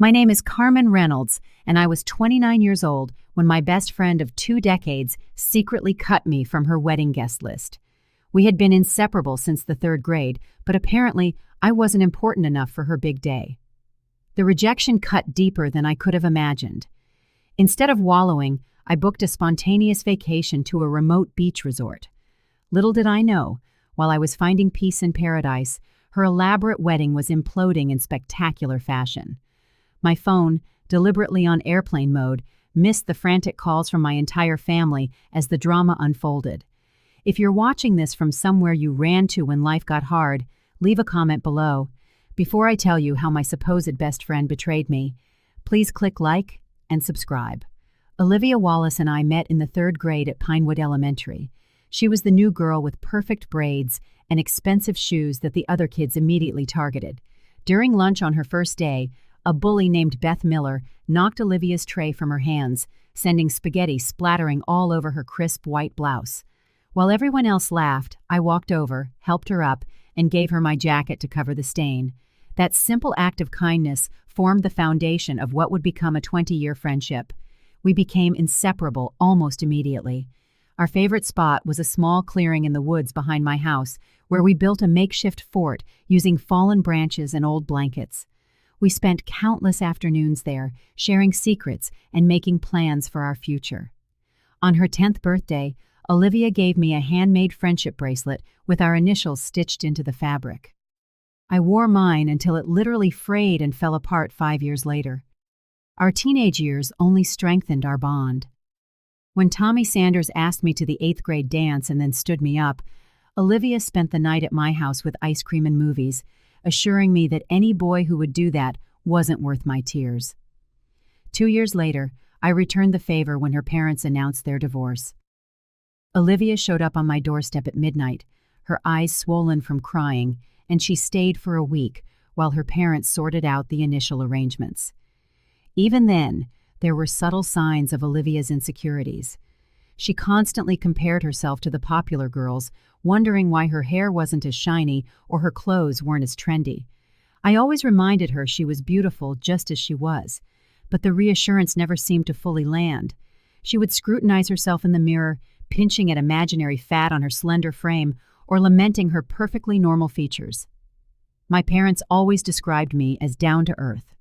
My name is Carmen Reynolds, and I was 29 years old when my best friend of 2 decades secretly cut me from her wedding guest list. We had been inseparable since the third grade, but apparently I wasn't important enough for her big day. The rejection cut deeper than I could have imagined. Instead of wallowing, I booked a spontaneous vacation to a remote beach resort. Little did I know, while I was finding peace in paradise, her elaborate wedding was imploding in spectacular fashion. My phone, deliberately on airplane mode, missed the frantic calls from my entire family as the drama unfolded. If you're watching this from somewhere you ran to when life got hard, leave a comment below. Before I tell you how my supposed best friend betrayed me, please click like and subscribe. Olivia Wallace and I met in the third grade at Pinewood Elementary. She was the new girl with perfect braids and expensive shoes that the other kids immediately targeted. During lunch on her first day, a bully named Beth Miller knocked Olivia's tray from her hands, sending spaghetti splattering all over her crisp white blouse. While everyone else laughed, I walked over, helped her up, and gave her my jacket to cover the stain. That simple act of kindness formed the foundation of what would become a 20-year friendship. We became inseparable almost immediately. Our favorite spot was a small clearing in the woods behind my house, where we built a makeshift fort using fallen branches and old blankets. We spent countless afternoons there, sharing secrets and making plans for our future. On her 10th birthday, Olivia gave me a handmade friendship bracelet with our initials stitched into the fabric. I wore mine until it literally frayed and fell apart 5 years later. Our teenage years only strengthened our bond. When Tommy Sanders asked me to the 8th grade dance and then stood me up, Olivia spent the night at my house with ice cream and movies, assuring me that any boy who would do that wasn't worth my tears. 2 years later, I returned the favor when her parents announced their divorce. Olivia showed up on my doorstep at midnight, her eyes swollen from crying, and she stayed for a week while her parents sorted out the initial arrangements. Even then, there were subtle signs of Olivia's insecurities. She constantly compared herself to the popular girls, wondering why her hair wasn't as shiny or her clothes weren't as trendy. I always reminded her she was beautiful just as she was, but the reassurance never seemed to fully land. She would scrutinize herself in the mirror, pinching at imaginary fat on her slender frame or lamenting her perfectly normal features. My parents always described me as down to earth.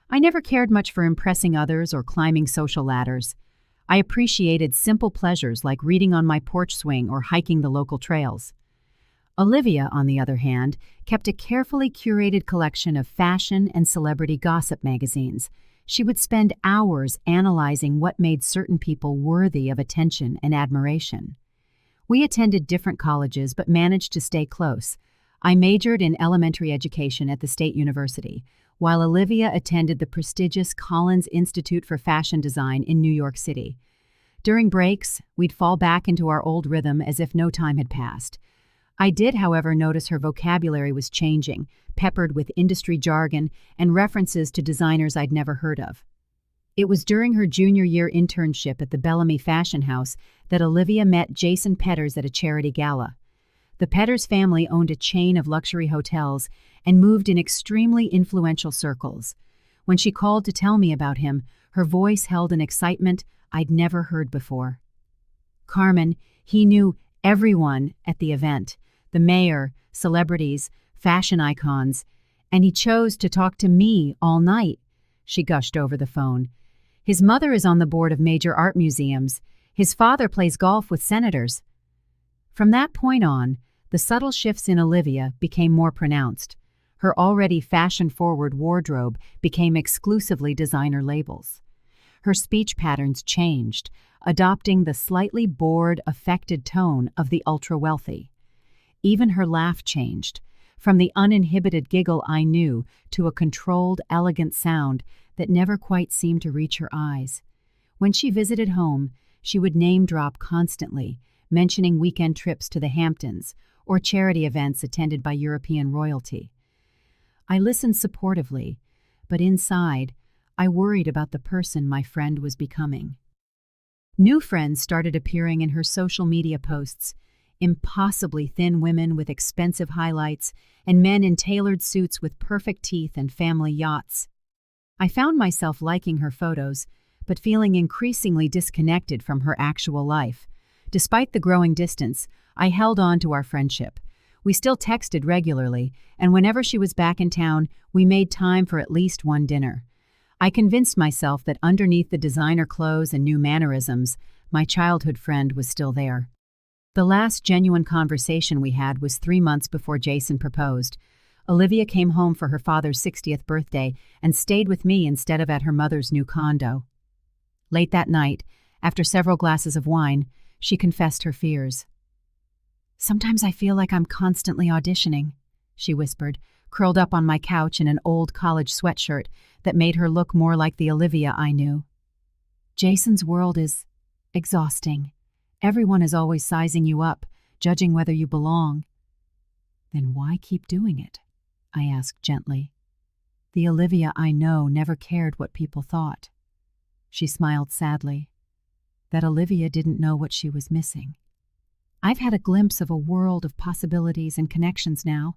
I never cared much for impressing others or climbing social ladders. I appreciated simple pleasures like reading on my porch swing or hiking the local trails. Olivia, on the other hand, kept a carefully curated collection of fashion and celebrity gossip magazines. She would spend hours analyzing what made certain people worthy of attention and admiration. We attended different colleges but managed to stay close. I majored in elementary education at the State University, while Olivia attended the prestigious Collins Institute for Fashion Design in New York City. During breaks, we'd fall back into our old rhythm as if no time had passed. I did, however, notice her vocabulary was changing, peppered with industry jargon and references to designers I'd never heard of. It was during her junior year internship at the Bellamy Fashion House that Olivia met Jason Petters at a charity gala. The Petters family owned a chain of luxury hotels and moved in extremely influential circles. When she called to tell me about him, her voice held an excitement I'd never heard before. Carmen, he knew everyone at the event, the mayor, celebrities, fashion icons, and he chose to talk to me all night, she gushed over the phone. His mother is on the board of major art museums. His father plays golf with senators. From that point on, the subtle shifts in Olivia became more pronounced. Her already fashion-forward wardrobe became exclusively designer labels. Her speech patterns changed, adopting the slightly bored, affected tone of the ultra-wealthy. Even her laugh changed, from the uninhibited giggle I knew to a controlled, elegant sound that never quite seemed to reach her eyes. When she visited home, she would name-drop constantly, mentioning weekend trips to the Hamptons or charity events attended by European royalty. I listened supportively, but inside, I worried about the person my friend was becoming. New friends started appearing in her social media posts, impossibly thin women with expensive highlights and men in tailored suits with perfect teeth and family yachts. I found myself liking her photos, but feeling increasingly disconnected from her actual life. Despite the growing distance, I held on to our friendship. We still texted regularly, and whenever she was back in town, we made time for at least one dinner. I convinced myself that underneath the designer clothes and new mannerisms, my childhood friend was still there. The last genuine conversation we had was 3 months before Jason proposed. Olivia came home for her father's 60th birthday and stayed with me instead of at her mother's new condo. Late that night, after several glasses of wine, she confessed her fears. "Sometimes I feel like I'm constantly auditioning," she whispered, curled up on my couch in an old college sweatshirt that made her look more like the Olivia I knew. "Jason's world is exhausting. Everyone is always sizing you up, judging whether you belong." "Then why keep doing it?" I asked gently. "The Olivia I know never cared what people thought." She smiled sadly. That Olivia didn't know what she was missing. "I've had a glimpse of a world of possibilities and connections now.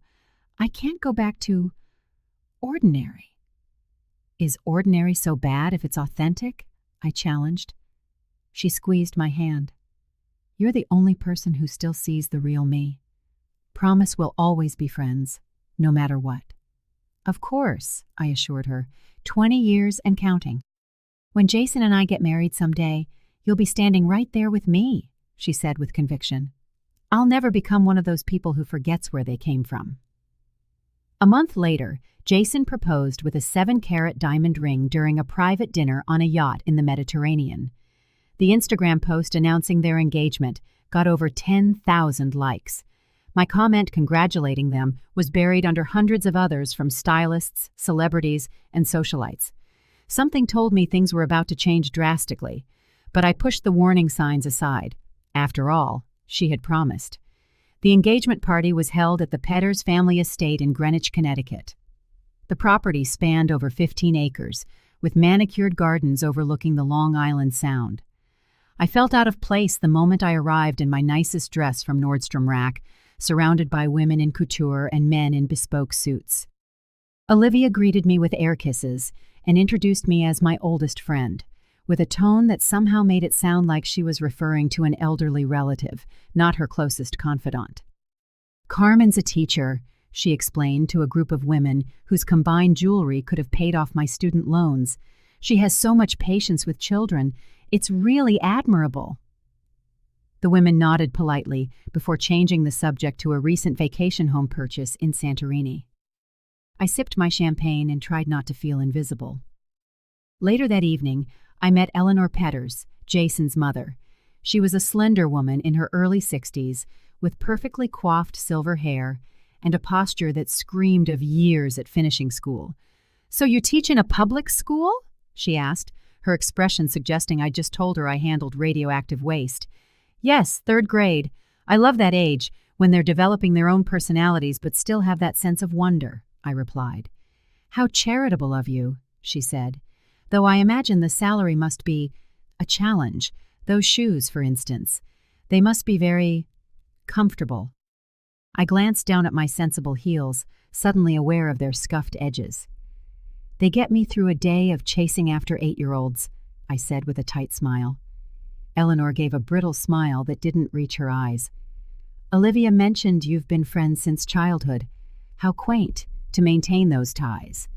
I can't go back to ordinary." "Is ordinary so bad if it's authentic?" I challenged. She squeezed my hand. "You're the only person who still sees the real me. Promise we'll always be friends, no matter what." "Of course," I assured her, 20 years and counting. "When Jason and I get married someday, you'll be standing right there with me," she said with conviction. "I'll never become one of those people who forgets where they came from." A month later, Jason proposed with a 7-carat diamond ring during a private dinner on a yacht in the Mediterranean. The Instagram post announcing their engagement got over 10,000 likes. My comment congratulating them was buried under hundreds of others from stylists, celebrities, and socialites. Something told me things were about to change drastically, but I pushed the warning signs aside. After all, she had promised. The engagement party was held at the Petters family estate in Greenwich, Connecticut. The property spanned over 15 acres, with manicured gardens overlooking the Long Island Sound. I felt out of place the moment I arrived in my nicest dress from Nordstrom Rack, surrounded by women in couture and men in bespoke suits. Olivia greeted me with air kisses and introduced me as my oldest friend, with a tone that somehow made it sound like she was referring to an elderly relative, not her closest confidant. "Carmen's a teacher," she explained to a group of women whose combined jewelry could have paid off my student loans. "She has so much patience with children. It's really admirable." The women nodded politely before changing the subject to a recent vacation home purchase in Santorini. I sipped my champagne and tried not to feel invisible. Later that evening, I met Eleanor Petters, Jason's mother. She was a slender woman in her early 60s, with perfectly coiffed silver hair and a posture that screamed of years at finishing school. "So you teach in a public school?" she asked, her expression suggesting I just told her I handled radioactive waste. "Yes, 3rd grade. I love that age, when they're developing their own personalities but still have that sense of wonder," I replied. "How charitable of you," she said. "Though I imagine the salary must be a challenge. Those shoes, for instance. They must be very comfortable." I glanced down at my sensible heels, suddenly aware of their scuffed edges. "They get me through a day of chasing after 8-year-olds, I said with a tight smile. Eleanor gave a brittle smile that didn't reach her eyes. "Olivia mentioned you've been friends since childhood. How quaint to maintain those ties."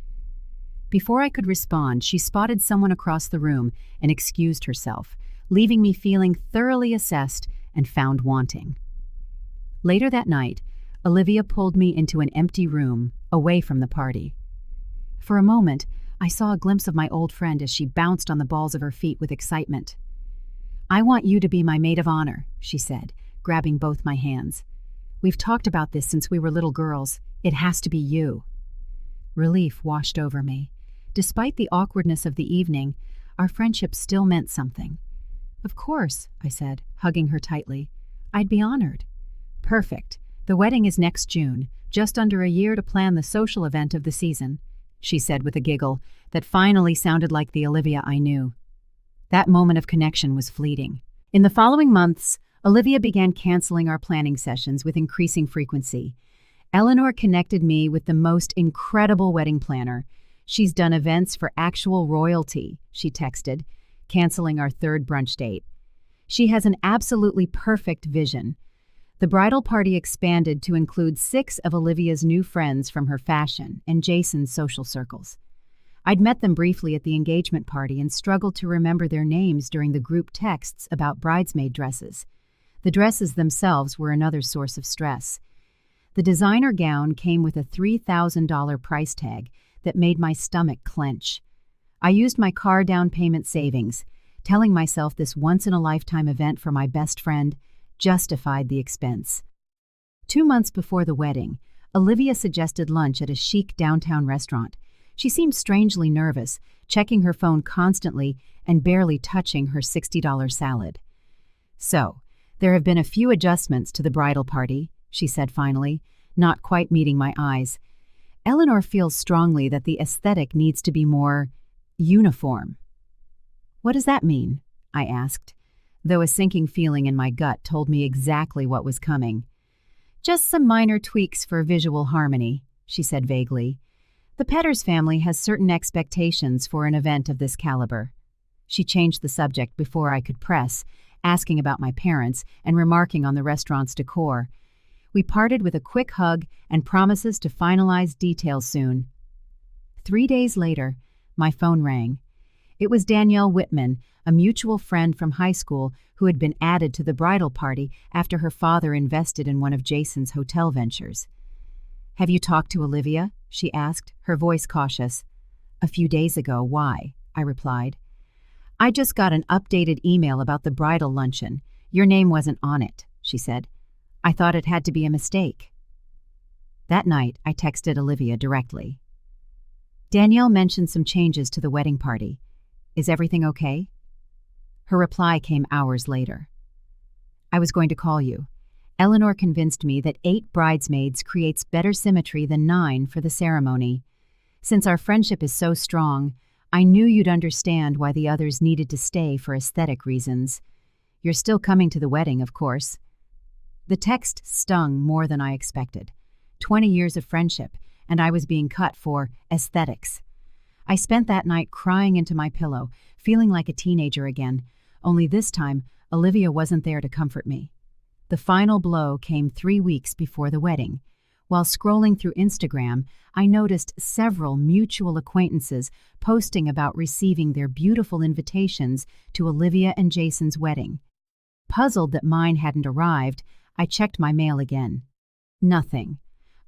Before I could respond, she spotted someone across the room and excused herself, leaving me feeling thoroughly assessed and found wanting. Later that night, Olivia pulled me into an empty room, away from the party. For a moment, I saw a glimpse of my old friend as she bounced on the balls of her feet with excitement. "I want you to be my maid of honor," she said, grabbing both my hands. "We've talked about this since we were little girls. It has to be you." Relief washed over me. Despite the awkwardness of the evening, our friendship still meant something. "Of course," I said, hugging her tightly. "I'd be honored." "Perfect. The wedding is next June, just under a year to plan the social event of the season," she said with a giggle that finally sounded like the Olivia I knew. That moment of connection was fleeting. In the following months, Olivia began canceling our planning sessions with increasing frequency. Eleanor connected me with the most incredible wedding planner. She's done events for actual royalty, she texted, canceling our third brunch date. She has an absolutely perfect vision. The bridal party expanded to include 6 of Olivia's new friends from her fashion and Jason's social circles. I'd met them briefly at the engagement party and struggled to remember their names during the group texts about bridesmaid dresses. The dresses themselves were another source of stress. The designer gown came with a $3,000 price tag that made my stomach clench. I used my car down payment savings, telling myself this once-in-a-lifetime event for my best friend justified the expense. 2 months before the wedding, Olivia suggested lunch at a chic downtown restaurant. She seemed strangely nervous, checking her phone constantly and barely touching her $60 salad. "So, there have been a few adjustments to the bridal party," she said finally, not quite meeting my eyes. "Eleanor feels strongly that the aesthetic needs to be more uniform." "What does that mean?" I asked, though a sinking feeling in my gut told me exactly what was coming. "Just some minor tweaks for visual harmony," she said vaguely. "The Petters family has certain expectations for an event of this caliber." She changed the subject before I could press, asking about my parents and remarking on the restaurant's decor. We parted with a quick hug and promises to finalize details soon. 3 days later, my phone rang. It was Danielle Whitman, a mutual friend from high school who had been added to the bridal party after her father invested in one of Jason's hotel ventures. "Have you talked to Olivia?" she asked, her voice cautious. "A few days ago. Why?" I replied. "I just got an updated email about the bridal luncheon. Your name wasn't on it," she said. "I thought it had to be a mistake." That night, I texted Olivia directly. "Danielle mentioned some changes to the wedding party. Is everything okay?" Her reply came hours later. "I was going to call you. Eleanor convinced me that 8 bridesmaids creates better symmetry than 9 for the ceremony. Since our friendship is so strong, I knew you'd understand why the others needed to stay for aesthetic reasons. You're still coming to the wedding, of course." The text stung more than I expected. 20 years of friendship, and I was being cut for aesthetics. I spent that night crying into my pillow, feeling like a teenager again, only this time Olivia wasn't there to comfort me. The final blow came 3 weeks before the wedding. While scrolling through Instagram, I noticed several mutual acquaintances posting about receiving their beautiful invitations to Olivia and Jason's wedding. Puzzled that mine hadn't arrived, I checked my mail again. Nothing.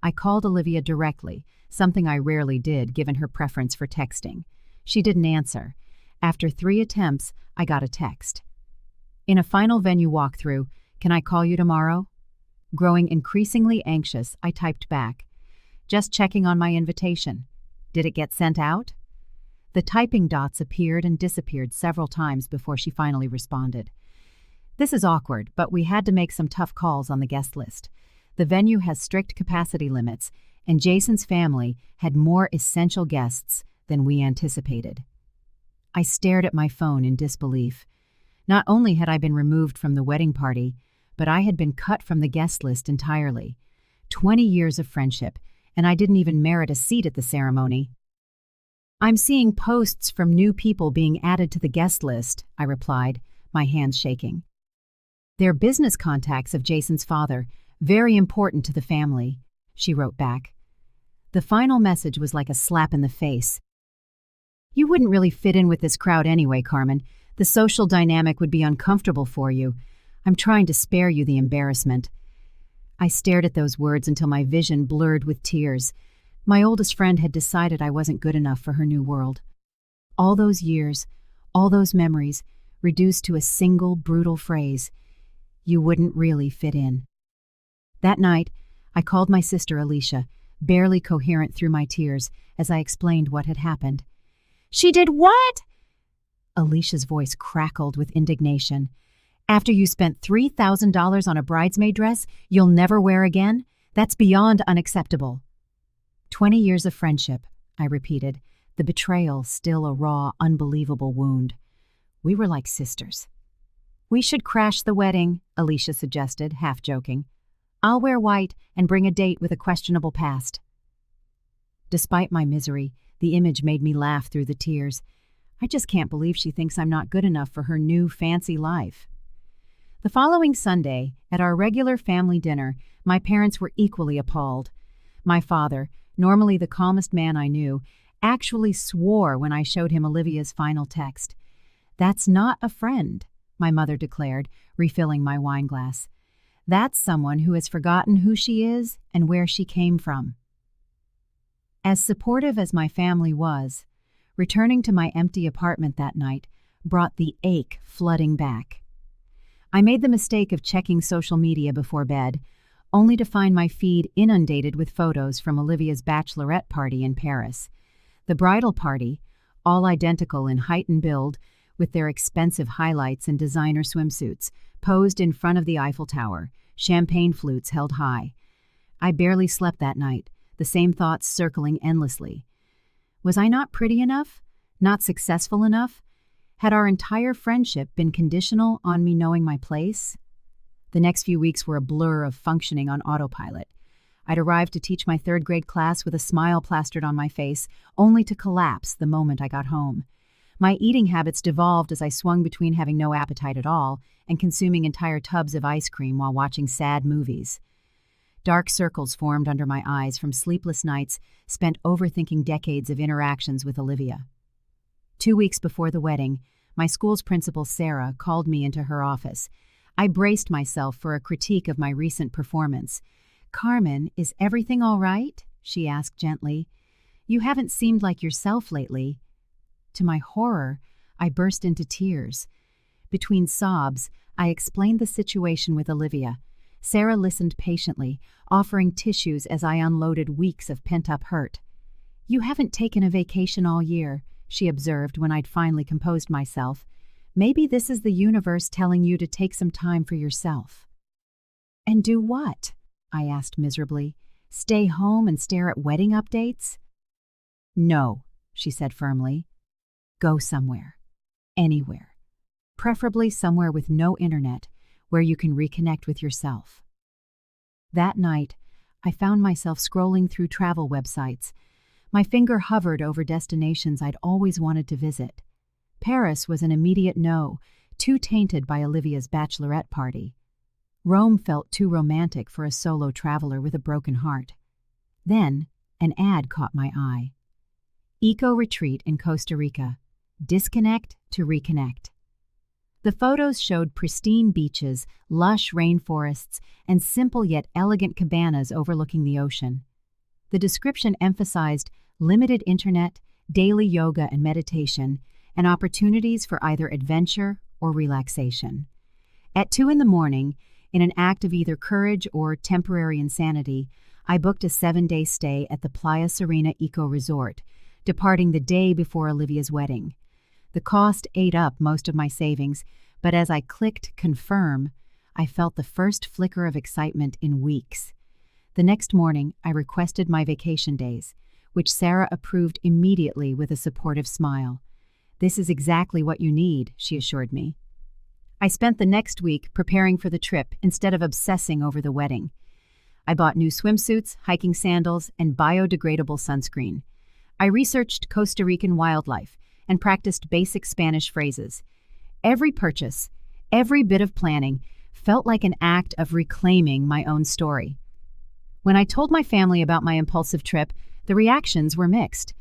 I called Olivia directly, something I rarely did given her preference for texting. She didn't answer. After 3 attempts, I got a text. "In a final venue walkthrough, can I call you tomorrow?" Growing increasingly anxious, I typed back, "Just checking on my invitation. Did it get sent out?" The typing dots appeared and disappeared several times before she finally responded. "This is awkward, but we had to make some tough calls on the guest list. The venue has strict capacity limits, and Jason's family had more essential guests than we anticipated." I stared at my phone in disbelief. Not only had I been removed from the wedding party, but I had been cut from the guest list entirely. 20 years of friendship, and I didn't even merit a seat at the ceremony. "I'm seeing posts from new people being added to the guest list," I replied, my hands shaking. "They're business contacts of Jason's father, very important to the family," she wrote back. The final message was like a slap in the face. "You wouldn't really fit in with this crowd anyway, Carmen. The social dynamic would be uncomfortable for you. I'm trying to spare you the embarrassment." I stared at those words until my vision blurred with tears. My oldest friend had decided I wasn't good enough for her new world. All those years, all those memories, reduced to a single brutal phrase: "You wouldn't really fit in." That night, I called my sister Alicia, barely coherent through my tears, as I explained what had happened. "She did what?" Alicia's voice crackled with indignation. "After you spent $3,000 on a bridesmaid dress you'll never wear again? That's beyond unacceptable." 20 years of friendship, I repeated, the betrayal still a raw, unbelievable wound. We were like sisters. "We should crash the wedding," Alicia suggested, half joking. "I'll wear white and bring a date with a questionable past." Despite my misery, The image made me laugh through the tears. I just can't believe she thinks I'm not good enough for her new fancy life. The following Sunday, at our regular family dinner, my parents were equally appalled. My father, normally the calmest man I knew, actually swore when I showed him Olivia's final text. "That's not a friend," my mother declared, refilling my wine glass. "That's someone who has forgotten who she is and where she came from." As supportive as my family was, returning to my empty apartment that night brought the ache flooding back. I made the mistake of checking social media before bed, only to find my feed inundated with photos from Olivia's bachelorette party in Paris. The bridal party, all identical in height and build, with their expensive highlights and designer swimsuits, posed in front of the Eiffel Tower, champagne flutes held high. I barely slept that night, the same thoughts circling endlessly. Was I not pretty enough? Not successful enough? Had our entire friendship been conditional on me knowing my place? The next few weeks were a blur of functioning on autopilot. I'd arrived to teach my third-grade class with a smile plastered on my face, only to collapse the moment I got home. My eating habits devolved as I swung between having no appetite at all and consuming entire tubs of ice cream while watching sad movies. Dark circles formed under my eyes from sleepless nights spent overthinking decades of interactions with Olivia. 2 weeks before the wedding, my school's principal, Sarah, called me into her office. I braced myself for a critique of my recent performance. "Carmen, is everything all right?" she asked gently. "You haven't seemed like yourself lately." To my horror, I burst into tears. Between sobs, I explained the situation with Olivia. Sarah listened patiently, offering tissues as I unloaded weeks of pent-up hurt. "You haven't taken a vacation all year," she observed when I'd finally composed myself. "Maybe this is the universe telling you to take some time for yourself." "And do what?" I asked miserably. "Stay home and stare at wedding updates?" "No," she said firmly. "Go somewhere. Anywhere. Preferably somewhere with no internet, where you can reconnect with yourself." That night, I found myself scrolling through travel websites. My finger hovered over destinations I'd always wanted to visit. Paris was an immediate no, too tainted by Olivia's bachelorette party. Rome felt too romantic for a solo traveler with a broken heart. Then, an ad caught my eye. Eco retreat in Costa Rica. Disconnect to reconnect. The photos showed pristine beaches, lush rainforests, and simple yet elegant cabanas overlooking the ocean. The description emphasized limited internet, daily yoga and meditation, and opportunities for either adventure or relaxation. At 2 a.m, in an act of either courage or temporary insanity, I booked a 7-day stay at the Playa Serena Eco Resort, departing the day before Olivia's wedding. The cost ate up most of my savings, but as I clicked confirm, I felt the first flicker of excitement in weeks. The next morning, I requested my vacation days, which Sarah approved immediately with a supportive smile. "This is exactly what you need," she assured me. I spent the next week preparing for the trip instead of obsessing over the wedding. I bought new swimsuits, hiking sandals, and biodegradable sunscreen. I researched Costa Rican wildlife and practiced basic Spanish phrases. Every purchase, every bit of planning, felt like an act of reclaiming my own story. When I told my family about my impulsive trip, the reactions were mixed.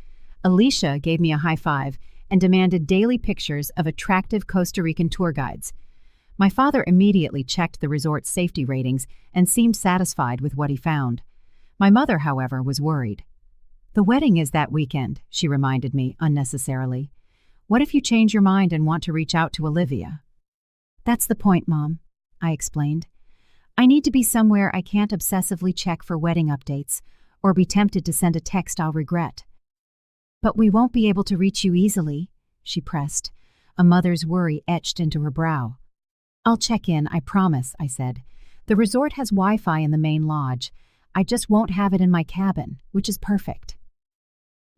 Alicia gave me a high five and demanded daily pictures of attractive Costa Rican tour guides. My father immediately checked the resort's safety ratings and seemed satisfied with what he found. My mother, however, was worried. "The wedding is that weekend," she reminded me unnecessarily. "What if you change your mind and want to reach out to Olivia?" "That's the point, Mom," I explained. "I need to be somewhere I can't obsessively check for wedding updates or be tempted to send a text I'll regret." "But we won't be able to reach you easily," she pressed, a mother's worry etched into her brow. "I'll check in, I promise," I said. "The resort has Wi-Fi in the main lodge. I just won't have it in my cabin, which is perfect."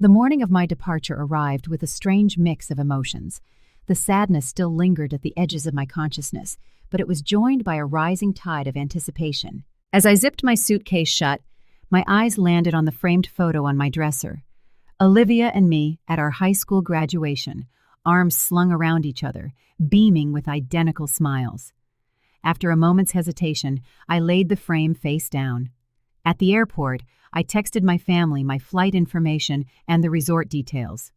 The morning of my departure arrived with a strange mix of emotions. The sadness still lingered at the edges of my consciousness, but it was joined by a rising tide of anticipation. As I zipped my suitcase shut, my eyes landed on the framed photo on my dresser. Olivia and me at our high school graduation, arms slung around each other, beaming with identical smiles. After a moment's hesitation, I laid the frame face down. At the airport, I texted my family my flight information and the resort details.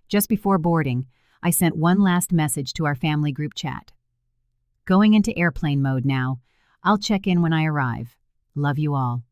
Just before boarding, I sent one last message to our family group chat. Going into airplane mode now. I'll check in when I arrive. Love you all.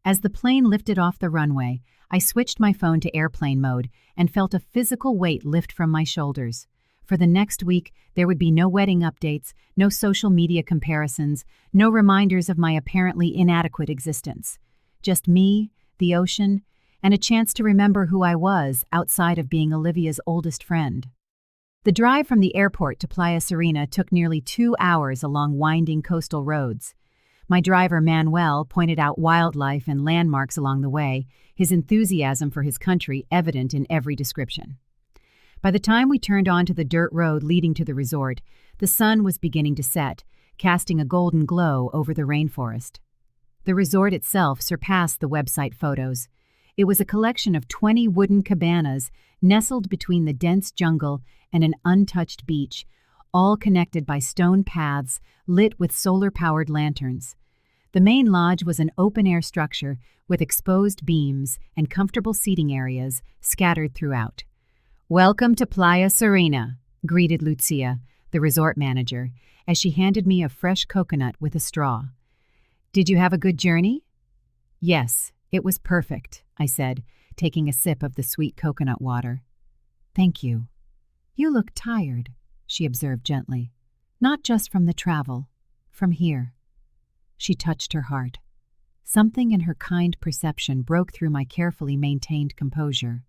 As the plane lifted off the runway, I switched my phone to airplane mode and felt a physical weight lift from my shoulders. For the next week, there would be no wedding updates, no social media comparisons, no reminders of my apparently inadequate existence. Just me, the ocean, and a chance to remember who I was outside of being Olivia's oldest friend. The drive from the airport to Playa Serena took nearly 2 hours along winding coastal roads. My driver, Manuel, pointed out wildlife and landmarks along the way, his enthusiasm for his country evident in every description. By the time we turned onto the dirt road leading to the resort, the sun was beginning to set, casting a golden glow over the rainforest. The resort itself surpassed the website photos. It was a collection of 20 wooden cabanas nestled between the dense jungle and an untouched beach, all connected by stone paths lit with solar-powered lanterns. The main lodge was an open-air structure with exposed beams and comfortable seating areas scattered throughout. "Welcome to Playa Serena," greeted Lucia, the resort manager, as she handed me a fresh coconut with a straw. "Did you have a good journey?" "Yes, it was perfect," I said, taking a sip of the sweet coconut water. "Thank you. You look tired," she observed gently. "Not just from the travel, from here." She touched her heart. Something in her kind perception broke through my carefully maintained composure.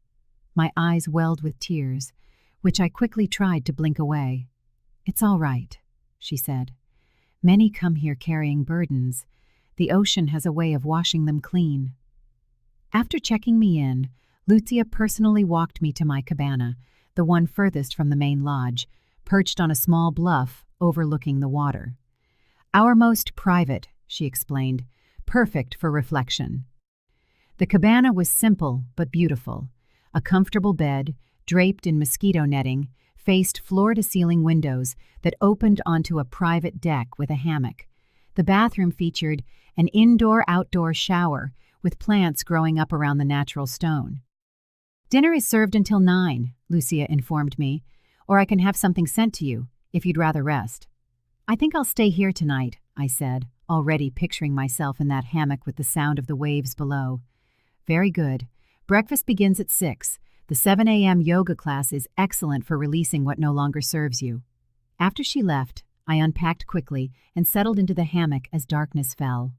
My eyes welled with tears, which I quickly tried to blink away. "It's all right," she said. "Many come here carrying burdens. The ocean has a way of washing them clean." After checking me in, Lucia personally walked me to my cabana, the one furthest from the main lodge, perched on a small bluff overlooking the water. "Our most private," she explained, "perfect for reflection." The cabana was simple but beautiful. A comfortable bed, draped in mosquito netting, faced floor-to-ceiling windows that opened onto a private deck with a hammock. The bathroom featured an indoor-outdoor shower with plants growing up around the natural stone. "Dinner is served until 9, Lucia informed me, "or I can have something sent to you, if you'd rather rest." "I think I'll stay here tonight," I said, already picturing myself in that hammock with the sound of the waves below. "Very good. Breakfast begins at 6. The 7 a.m. yoga class is excellent for releasing what no longer serves you." After she left, I unpacked quickly and settled into the hammock as darkness fell.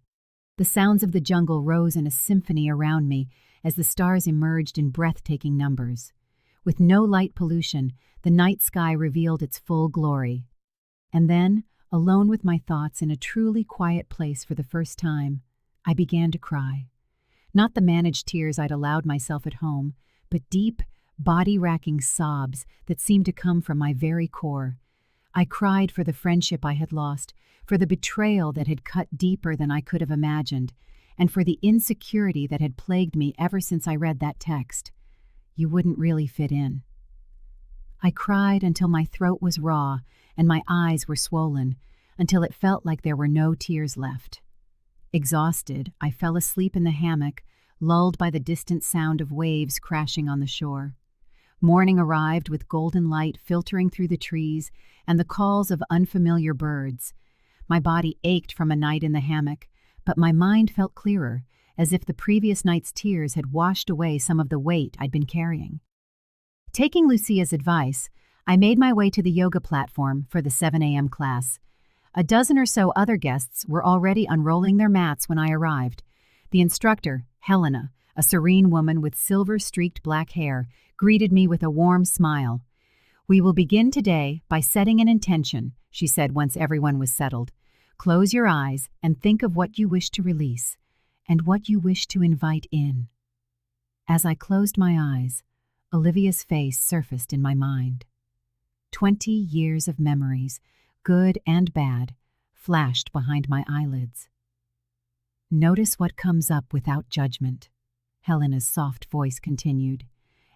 The sounds of the jungle rose in a symphony around me as the stars emerged in breathtaking numbers. With no light pollution, the night sky revealed its full glory. And then, alone with my thoughts in a truly quiet place for the first time, I began to cry. Not the managed tears I'd allowed myself at home, but deep, body-racking sobs that seemed to come from my very core. I cried for the friendship I had lost, for the betrayal that had cut deeper than I could have imagined, and for the insecurity that had plagued me ever since I read that text. "You wouldn't really fit in." I cried until my throat was raw and my eyes were swollen, until it felt like there were no tears left. Exhausted, I fell asleep in the hammock, lulled by the distant sound of waves crashing on the shore. Morning arrived with golden light filtering through the trees and the calls of unfamiliar birds. My body ached from a night in the hammock, but my mind felt clearer, as if the previous night's tears had washed away some of the weight I'd been carrying. Taking Lucia's advice, I made my way to the yoga platform for the 7 a.m. class. A dozen or so other guests were already unrolling their mats when I arrived. The instructor, Helena, a serene woman with silver-streaked black hair, greeted me with a warm smile. "We will begin today by setting an intention," she said once everyone was settled. "Close your eyes and think of what you wish to release and what you wish to invite in." As I closed my eyes, Olivia's face surfaced in my mind. 20 years of memories, good and bad, flashed behind my eyelids. "Notice what comes up without judgment. Helena's soft voice continued.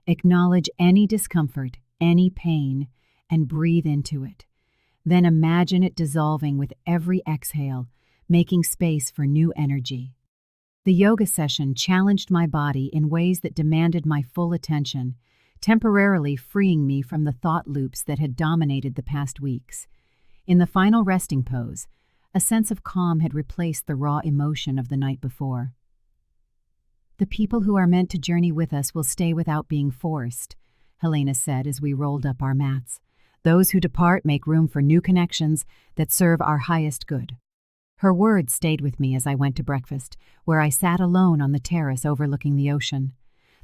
Acknowledge any discomfort, any pain, and breathe into it. Then imagine it dissolving with every exhale, making space for new energy. The yoga session challenged my body in ways that demanded my full attention, temporarily freeing me from the thought loops that had dominated the past weeks. In the final resting pose, a sense of calm had replaced the raw emotion of the night before. The people who are meant to journey with us will stay without being forced, Helena said as we rolled up our mats. Those who depart make room for new connections that serve our highest good. Her words stayed with me as I went to breakfast, where I sat alone on the terrace overlooking the ocean.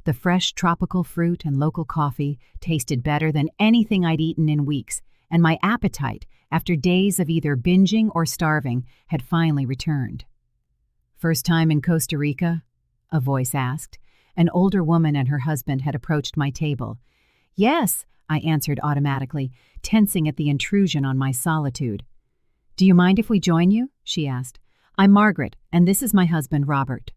The fresh tropical fruit and local coffee tasted better than anything I'd eaten in weeks, and my appetite, after days of either binging or starving, had finally returned. "First time in Costa Rica?" a voice asked. An older woman and her husband had approached my table. "Yes," I answered automatically, tensing at the intrusion on my solitude. "Do you mind if we join you?" she asked. "I'm Margaret, and this is my husband, Robert."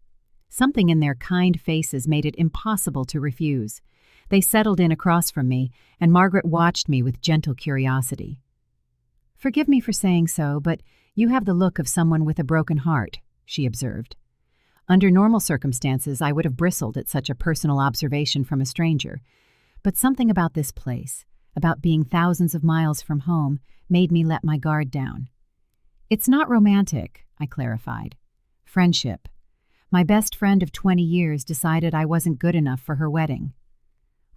Something in their kind faces made it impossible to refuse. They settled in across from me, and Margaret watched me with gentle curiosity. "Forgive me for saying so, but you have the look of someone with a broken heart," she observed. Under normal circumstances, I would have bristled at such a personal observation from a stranger. But something about this place, about being thousands of miles from home, made me let my guard down. "It's not romantic," I clarified. "Friendship. My best friend of 20 years decided I wasn't good enough for her wedding."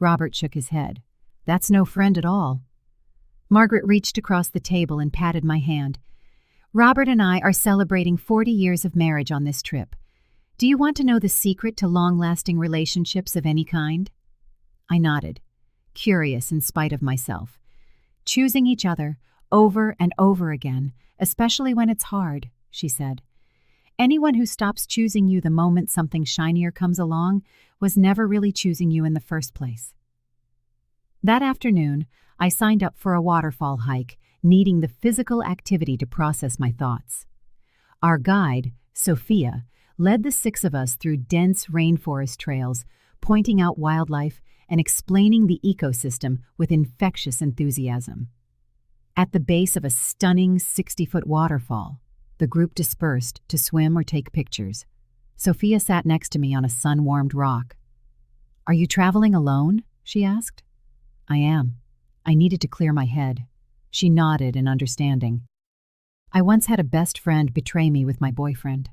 Robert shook his head. "That's no friend at all." Margaret reached across the table and patted my hand. "Robert and I are celebrating 40 years of marriage on this trip. Do you want to know the secret to long-lasting relationships of any kind?" I nodded, curious in spite of myself. "Choosing each other, over and over again, especially when it's hard," she said. "Anyone who stops choosing you the moment something shinier comes along was never really choosing you in the first place." That afternoon, I signed up for a waterfall hike, needing the physical activity to process my thoughts. Our guide, Sophia, led the 6 of us through dense rainforest trails, pointing out wildlife and explaining the ecosystem with infectious enthusiasm. At the base of a stunning 60-foot waterfall, the group dispersed to swim or take pictures. Sophia sat next to me on a sun-warmed rock. "Are you traveling alone?" she asked. "I am. I needed to clear my head." She nodded in understanding. "I once had a best friend betray me with my boyfriend.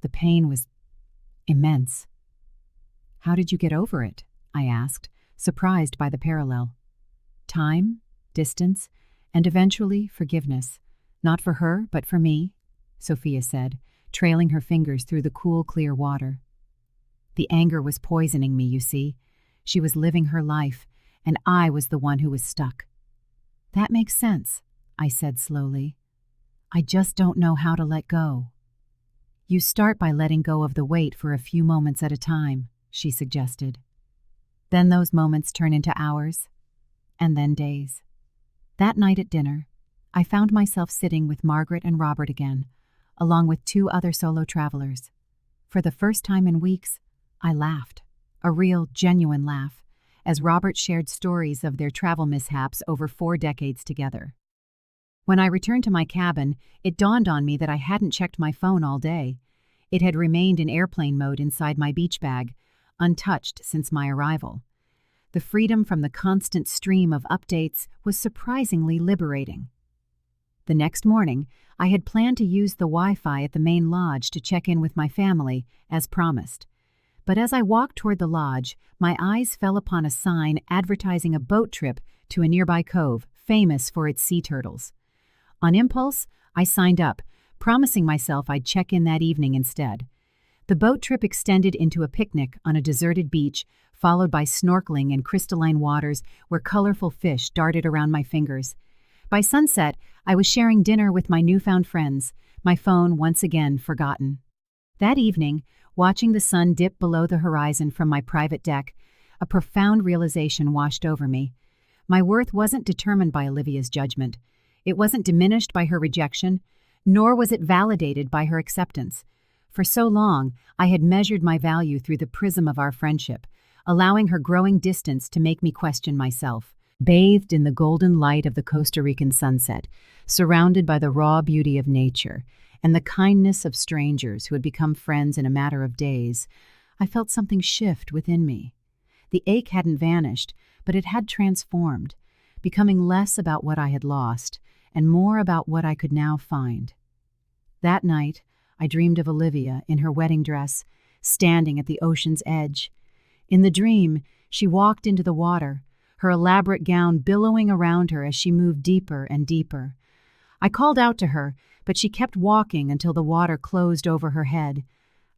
The pain was immense." "How did you get over it?" I asked, surprised by the parallel. "Time, distance, and eventually forgiveness. Not for her, but for me," Sophia said, trailing her fingers through the cool, clear water. "The anger was poisoning me, you see. She was living her life, and I was the one who was stuck." "That makes sense," I said slowly. "I just don't know how to let go." "You start by letting go of the weight for a few moments at a time," she suggested. Then those moments turn into hours, and then days. That night at dinner, I found myself sitting with Margaret and Robert again, along with 2 other solo travelers. For the first time in weeks, I laughed, a real, genuine laugh, as Robert shared stories of their travel mishaps over 4 decades together. When I returned to my cabin, it dawned on me that I hadn't checked my phone all day. It had remained in airplane mode inside my beach bag, untouched since my arrival. The freedom from the constant stream of updates was surprisingly liberating. The next morning, I had planned to use the Wi-Fi at the main lodge to check in with my family, as promised. But as I walked toward the lodge, my eyes fell upon a sign advertising a boat trip to a nearby cove famous for its sea turtles. On impulse, I signed up, promising myself I'd check in that evening instead. The boat trip extended into a picnic on a deserted beach, followed by snorkeling in crystalline waters where colorful fish darted around my fingers. By sunset, I was sharing dinner with my newfound friends, my phone once again forgotten. That evening, watching the sun dip below the horizon from my private deck, a profound realization washed over me. My worth wasn't determined by Olivia's judgment. It wasn't diminished by her rejection, nor was it validated by her acceptance. For so long, I had measured my value through the prism of our friendship, allowing her growing distance to make me question myself. Bathed in the golden light of the Costa Rican sunset, surrounded by the raw beauty of nature and the kindness of strangers who had become friends in a matter of days, I felt something shift within me. The ache hadn't vanished, but it had transformed, becoming less about what I had lost and more about what I could now find. That night, I dreamed of Olivia in her wedding dress, standing at the ocean's edge. In the dream, she walked into the water, her elaborate gown billowing around her as she moved deeper and deeper. I called out to her, but she kept walking until the water closed over her head.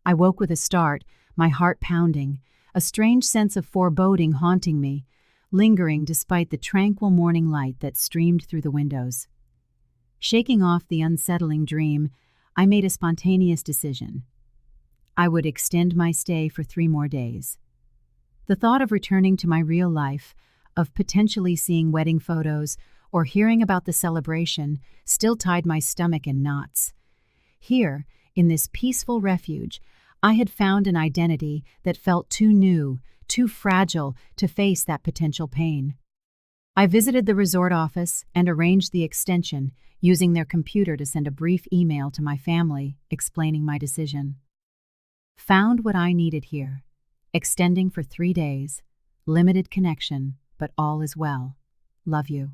I woke with a start, my heart pounding, a strange sense of foreboding haunting me, lingering despite the tranquil morning light that streamed through the windows. Shaking off the unsettling dream, I made a spontaneous decision. I would extend my stay for 3 more days. The thought of returning to my real life, of potentially seeing wedding photos or hearing about the celebration, still tied my stomach in knots. Here, in this peaceful refuge, I had found an identity that felt too new, too fragile to face that potential pain. I visited the resort office and arranged the extension, using their computer to send a brief email to my family explaining my decision. Found what I needed here. Extending for 3 days. Limited connection, but all is well. Love you.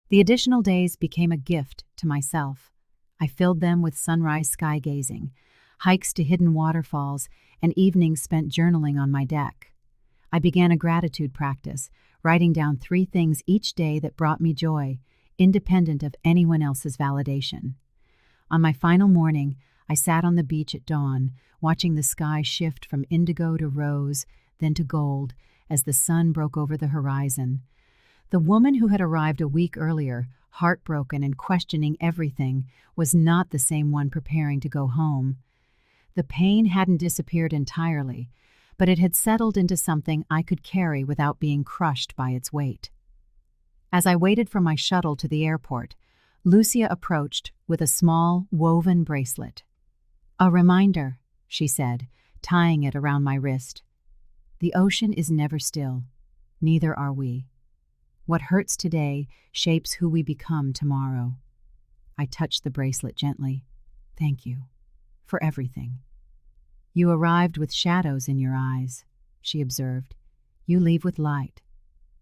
The additional days became a gift to myself. I filled them with sunrise sky gazing, hikes to hidden waterfalls, and evenings spent journaling on my deck. I began a gratitude practice, writing down 3 things each day that brought me joy, independent of anyone else's validation. On my final morning, I sat on the beach at dawn, watching the sky shift from indigo to rose, then to gold, as the sun broke over the horizon. The woman who had arrived a week earlier, heartbroken and questioning everything, was not the same one preparing to go home. The pain hadn't disappeared entirely, but it had settled into something I could carry without being crushed by its weight. As I waited for my shuttle to the airport, Lucia approached with a small, woven bracelet. "A reminder," she said, tying it around my wrist. "The ocean is never still. Neither are we. What hurts today shapes who we become tomorrow." I touched the bracelet gently. "Thank you for everything." "You arrived with shadows in your eyes," she observed. "You leave with light.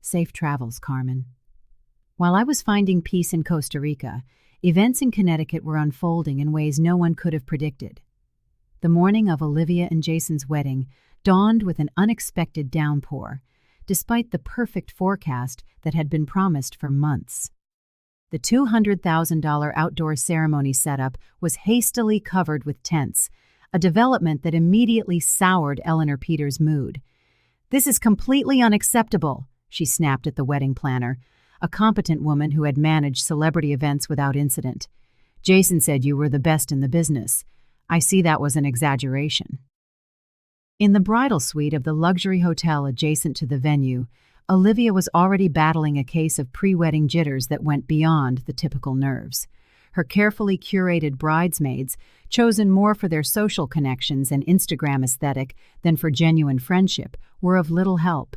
Safe travels, Carmen." While I was finding peace in Costa Rica, events in Connecticut were unfolding in ways no one could have predicted. The morning of Olivia and Jason's wedding dawned with an unexpected downpour, despite the perfect forecast that had been promised for months. The $200,000 outdoor ceremony setup was hastily covered with tents, a development that immediately soured Eleanor Peters' mood. "This is completely unacceptable," she snapped at the wedding planner, a competent woman who had managed celebrity events without incident. "Jason said you were the best in the business. I see that was an exaggeration." In the bridal suite of the luxury hotel adjacent to the venue, Olivia was already battling a case of pre-wedding jitters that went beyond the typical nerves. Her carefully curated bridesmaids, chosen more for their social connections and Instagram aesthetic than for genuine friendship, were of little help.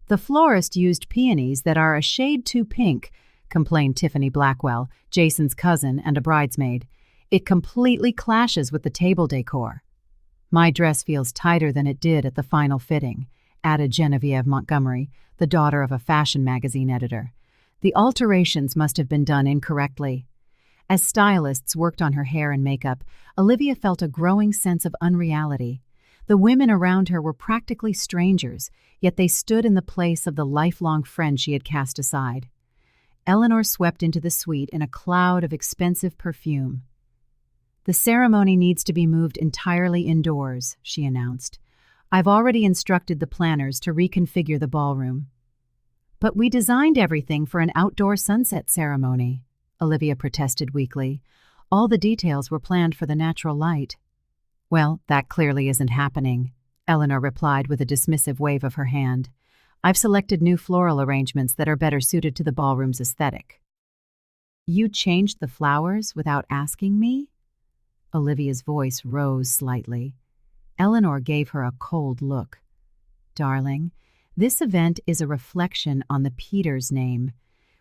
"The florist used peonies that are a shade too pink," complained Tiffany Blackwell, Jason's cousin and a bridesmaid. "It completely clashes with the table decor." "My dress feels tighter than it did at the final fitting," added Genevieve Montgomery, the daughter of a fashion magazine editor. "The alterations must have been done incorrectly." As stylists worked on her hair and makeup, Olivia felt a growing sense of unreality. The women around her were practically strangers, yet they stood in the place of the lifelong friend she had cast aside. Eleanor swept into the suite in a cloud of expensive perfume. "The ceremony needs to be moved entirely indoors," she announced. "I've already instructed the planners to reconfigure the ballroom." "But we designed everything for an outdoor sunset ceremony," Olivia protested weakly. "All the details were planned for the natural light." "Well, that clearly isn't happening," Eleanor replied with a dismissive wave of her hand. "I've selected new floral arrangements that are better suited to the ballroom's aesthetic." "You changed the flowers without asking me?" Olivia's voice rose slightly. Eleanor gave her a cold look. Darling, this event is a reflection on the Peters name.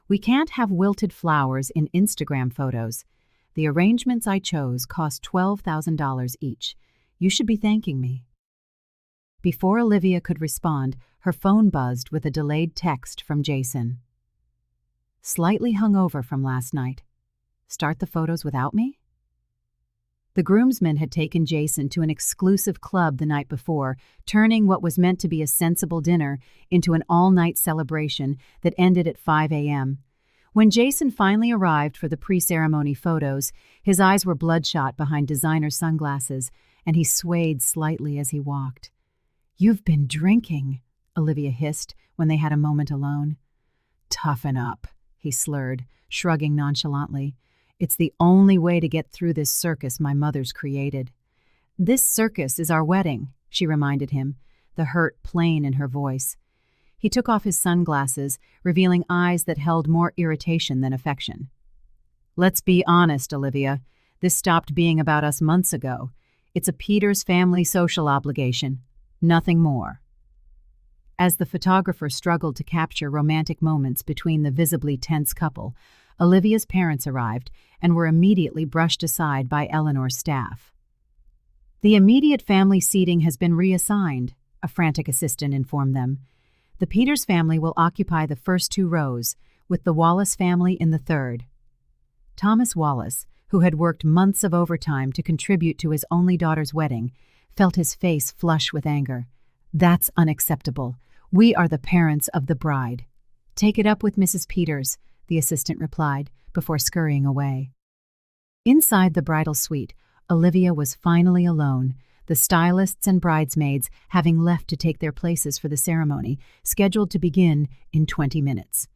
We can't have wilted flowers in Instagram photos. The arrangements I chose cost $12,000 each. You should be thanking me. Before Olivia could respond, her phone buzzed with a delayed text from Jason. Slightly hungover from last night. Start the photos without me? The groomsmen had taken Jason to an exclusive club the night before, turning what was meant to be a sensible dinner into an all-night celebration that ended at 5 a.m. When Jason finally arrived for the pre-ceremony photos, his eyes were bloodshot behind designer sunglasses, and he swayed slightly as he walked. "You've been drinking," Olivia hissed when they had a moment alone. "Toughen up," he slurred, shrugging nonchalantly. "It's the only way to get through this circus my mother's created." "This circus is our wedding," she reminded him, the hurt plain in her voice. He took off his sunglasses, revealing eyes that held more irritation than affection. "Let's be honest, Olivia. This stopped being about us months ago. It's a Peters family social obligation. Nothing more." As the photographer struggled to capture romantic moments between the visibly tense couple, Olivia's parents arrived and were immediately brushed aside by Eleanor's staff. "The immediate family seating has been reassigned," a frantic assistant informed them. "The Peters family will occupy the first 2 rows, with the Wallace family in the third." Thomas Wallace, who had worked months of overtime to contribute to his only daughter's wedding, felt his face flush with anger. "That's unacceptable. We are the parents of the bride." "Take it up with Mrs. Peters," the assistant replied, before scurrying away. Inside the bridal suite, Olivia was finally alone, the stylists and bridesmaids having left to take their places for the ceremony, scheduled to begin in 20 minutes.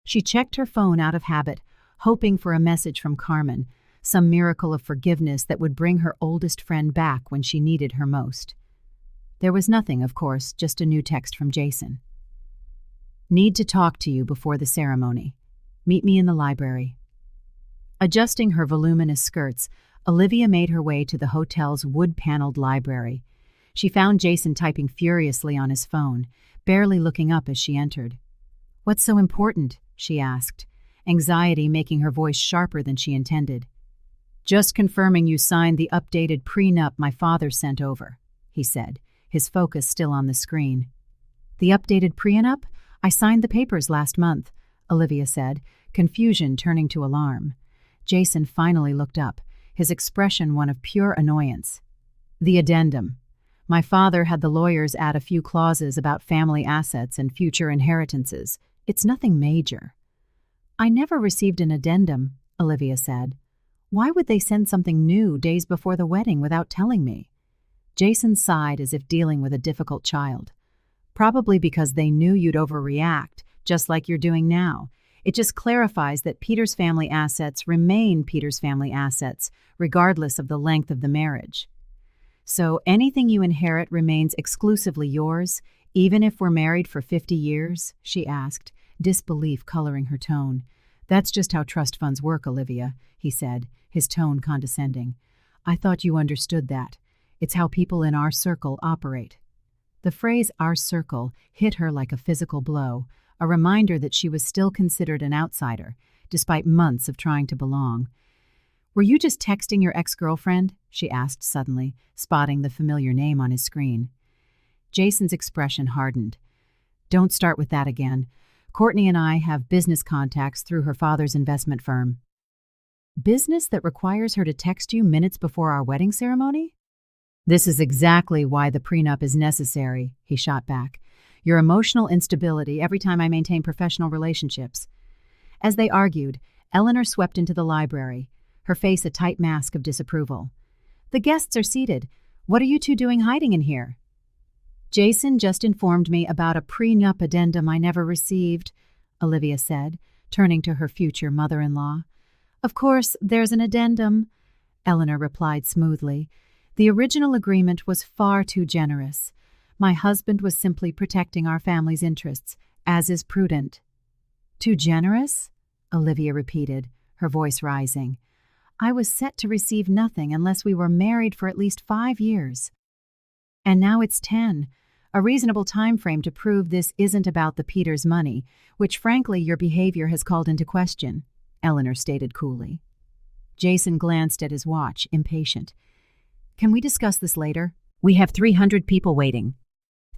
She checked her phone out of habit, hoping for a message from Carmen, some miracle of forgiveness that would bring her oldest friend back when she needed her most. There was nothing, of course, just a new text from Jason. "Need to talk to you before the ceremony. Meet me in the library." Adjusting her voluminous skirts, Olivia made her way to the hotel's wood-paneled library. She found Jason typing furiously on his phone, barely looking up as she entered. "What's so important?" she asked, anxiety making her voice sharper than she intended. "Just confirming you signed the updated prenup my father sent over," he said, his focus still on the screen. "The updated prenup? I signed the papers last month," Olivia said, confusion turning to alarm. Jason finally looked up, his expression one of pure annoyance. "The addendum. My father had the lawyers add a few clauses about family assets and future inheritances. It's nothing major." "I never received an addendum," Olivia said. "Why would they send something new days before the wedding without telling me?" Jason sighed as if dealing with a difficult child. "Probably because they knew you'd overreact, just like you're doing now. It just clarifies that Peters family assets remain Peters family assets, regardless of the length of the marriage." "So anything you inherit remains exclusively yours, even if we're married for 50 years?" she asked, disbelief coloring her tone. "That's just how trust funds work, Olivia," he said, his tone condescending. "I thought you understood that. It's how people in our circle operate." The phrase "our circle" hit her like a physical blow, a reminder that she was still considered an outsider, despite months of trying to belong. "Were you just texting your ex-girlfriend?" she asked suddenly, spotting the familiar name on his screen. Jason's expression hardened. "Don't start with that again. Courtney and I have business contacts through her father's investment firm." "Business that requires her to text you minutes before our wedding ceremony?" "This is exactly why the prenup is necessary," he shot back. "Your emotional instability every time I maintain professional relationships." As they argued, Eleanor swept into the library, her face a tight mask of disapproval. "The guests are seated. What are you two doing hiding in here?" "Jason just informed me about a prenup addendum I never received," Olivia said, turning to her future mother-in-law. "Of course, there's an addendum," Eleanor replied smoothly. "The original agreement was far too generous. My husband was simply protecting our family's interests, as is prudent." "Too generous?" Olivia repeated, her voice rising. I was set to receive nothing unless we were married for at least 5 years. And now it's 10, a reasonable time frame to prove this isn't about the Peters money, which frankly your behavior has called into question, Eleanor stated coolly. Jason glanced at his watch, impatient. Can we discuss this later? We have 300 people waiting.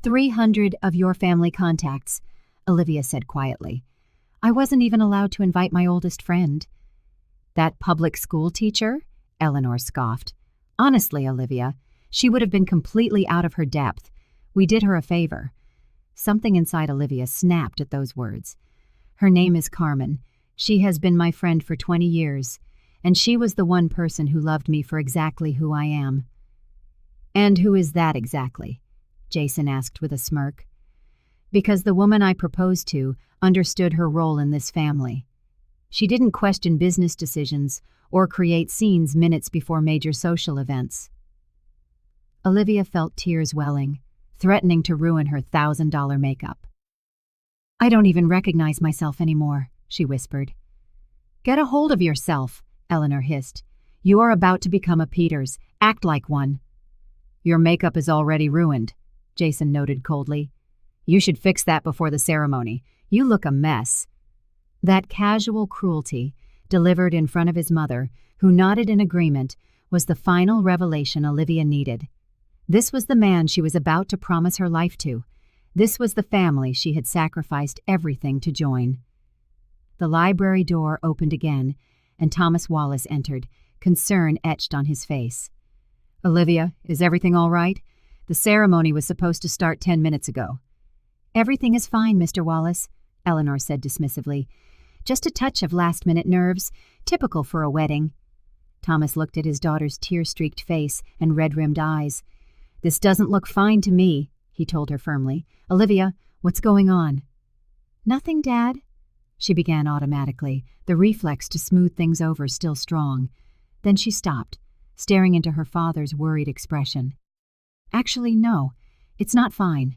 300 of your family contacts, Olivia said quietly. I wasn't even allowed to invite my oldest friend. That public school teacher? Eleanor scoffed. Honestly, Olivia, she would have been completely out of her depth. We did her a favor. Something inside Olivia snapped at those words. Her name is Carmen. She has been my friend for 20 years, and she was the one person who loved me for exactly who I am. And who is that exactly? Jason asked with a smirk. Because the woman I proposed to understood her role in this family. She didn't question business decisions or create scenes minutes before major social events. Olivia felt tears welling, threatening to ruin her $1,000 makeup. I don't even recognize myself anymore, she whispered. Get a hold of yourself, Eleanor hissed. You are about to become a Peters. Act like one. Your makeup is already ruined, Jason noted coldly. You should fix that before the ceremony. You look a mess. That casual cruelty, delivered in front of his mother, who nodded in agreement, was the final revelation Olivia needed. This was the man she was about to promise her life to. This was the family she had sacrificed everything to join. The library door opened again, and Thomas Wallace entered, concern etched on his face. Olivia, is everything all right? The ceremony was supposed to start 10 minutes ago. Everything is fine, Mr. Wallace, Eleanor said dismissively. Just a touch of last-minute nerves, typical for a wedding. Thomas looked at his daughter's tear-streaked face and red-rimmed eyes. This doesn't look fine to me, he told her firmly. Olivia, what's going on? Nothing, Dad, she began automatically, the reflex to smooth things over still strong. Then she stopped, staring into her father's worried expression. Actually, no, it's not fine.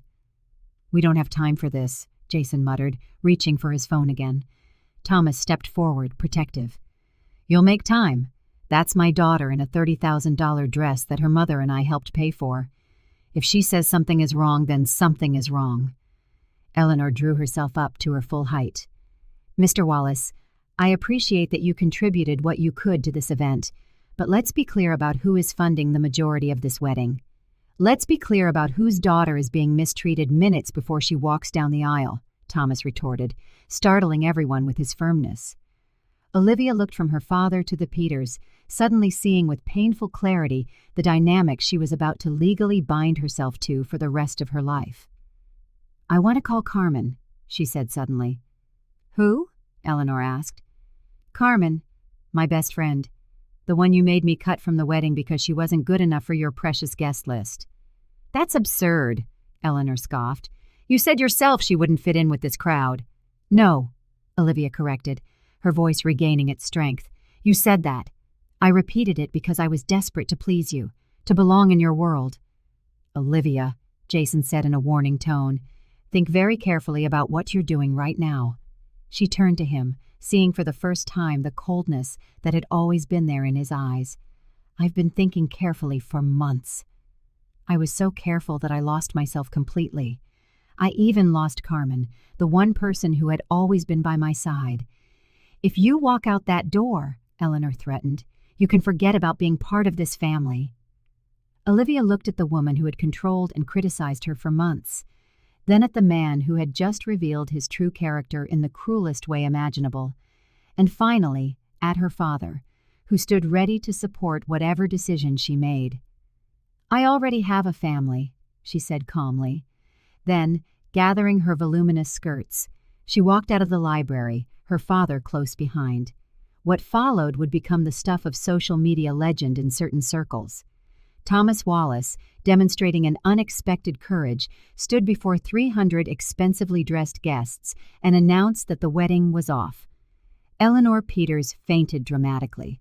We don't have time for this, Jason muttered, reaching for his phone again. Thomas stepped forward, protective. You'll make time. That's my daughter in a $30,000 dress that her mother and I helped pay for. If she says something is wrong, then something is wrong. Eleanor drew herself up to her full height. Mr. Wallace, I appreciate that you contributed what you could to this event, but let's be clear about who is funding the majority of this wedding. Let's be clear about whose daughter is being mistreated minutes before she walks down the aisle, Thomas retorted, startling everyone with his firmness. Olivia looked from her father to the Peters, suddenly seeing with painful clarity the dynamic she was about to legally bind herself to for the rest of her life. I want to call Carmen, she said suddenly. Who? Eleanor asked. Carmen, my best friend. The one you made me cut from the wedding because she wasn't good enough for your precious guest list. That's absurd, Eleanor scoffed. You said yourself she wouldn't fit in with this crowd. No, Olivia corrected, her voice regaining its strength. You said that. I repeated it because I was desperate to please you, to belong in your world. Olivia, Jason said in a warning tone, think very carefully about what you're doing right now. She turned to him, seeing for the first time the coldness that had always been there in his eyes. I've been thinking carefully for months. I was so careful that I lost myself completely. I even lost Carmen, the one person who had always been by my side. If you walk out that door, Eleanor threatened, you can forget about being part of this family. Olivia looked at the woman who had controlled and criticized her for months, then at the man who had just revealed his true character in the cruelest way imaginable, and finally at her father, who stood ready to support whatever decision she made. I already have a family, she said calmly. Then, gathering her voluminous skirts, she walked out of the library, her father close behind. What followed would become the stuff of social media legend in certain circles. Thomas Wallace, demonstrating an unexpected courage, stood before 300 expensively dressed guests and announced that the wedding was off. Eleanor Peters fainted dramatically.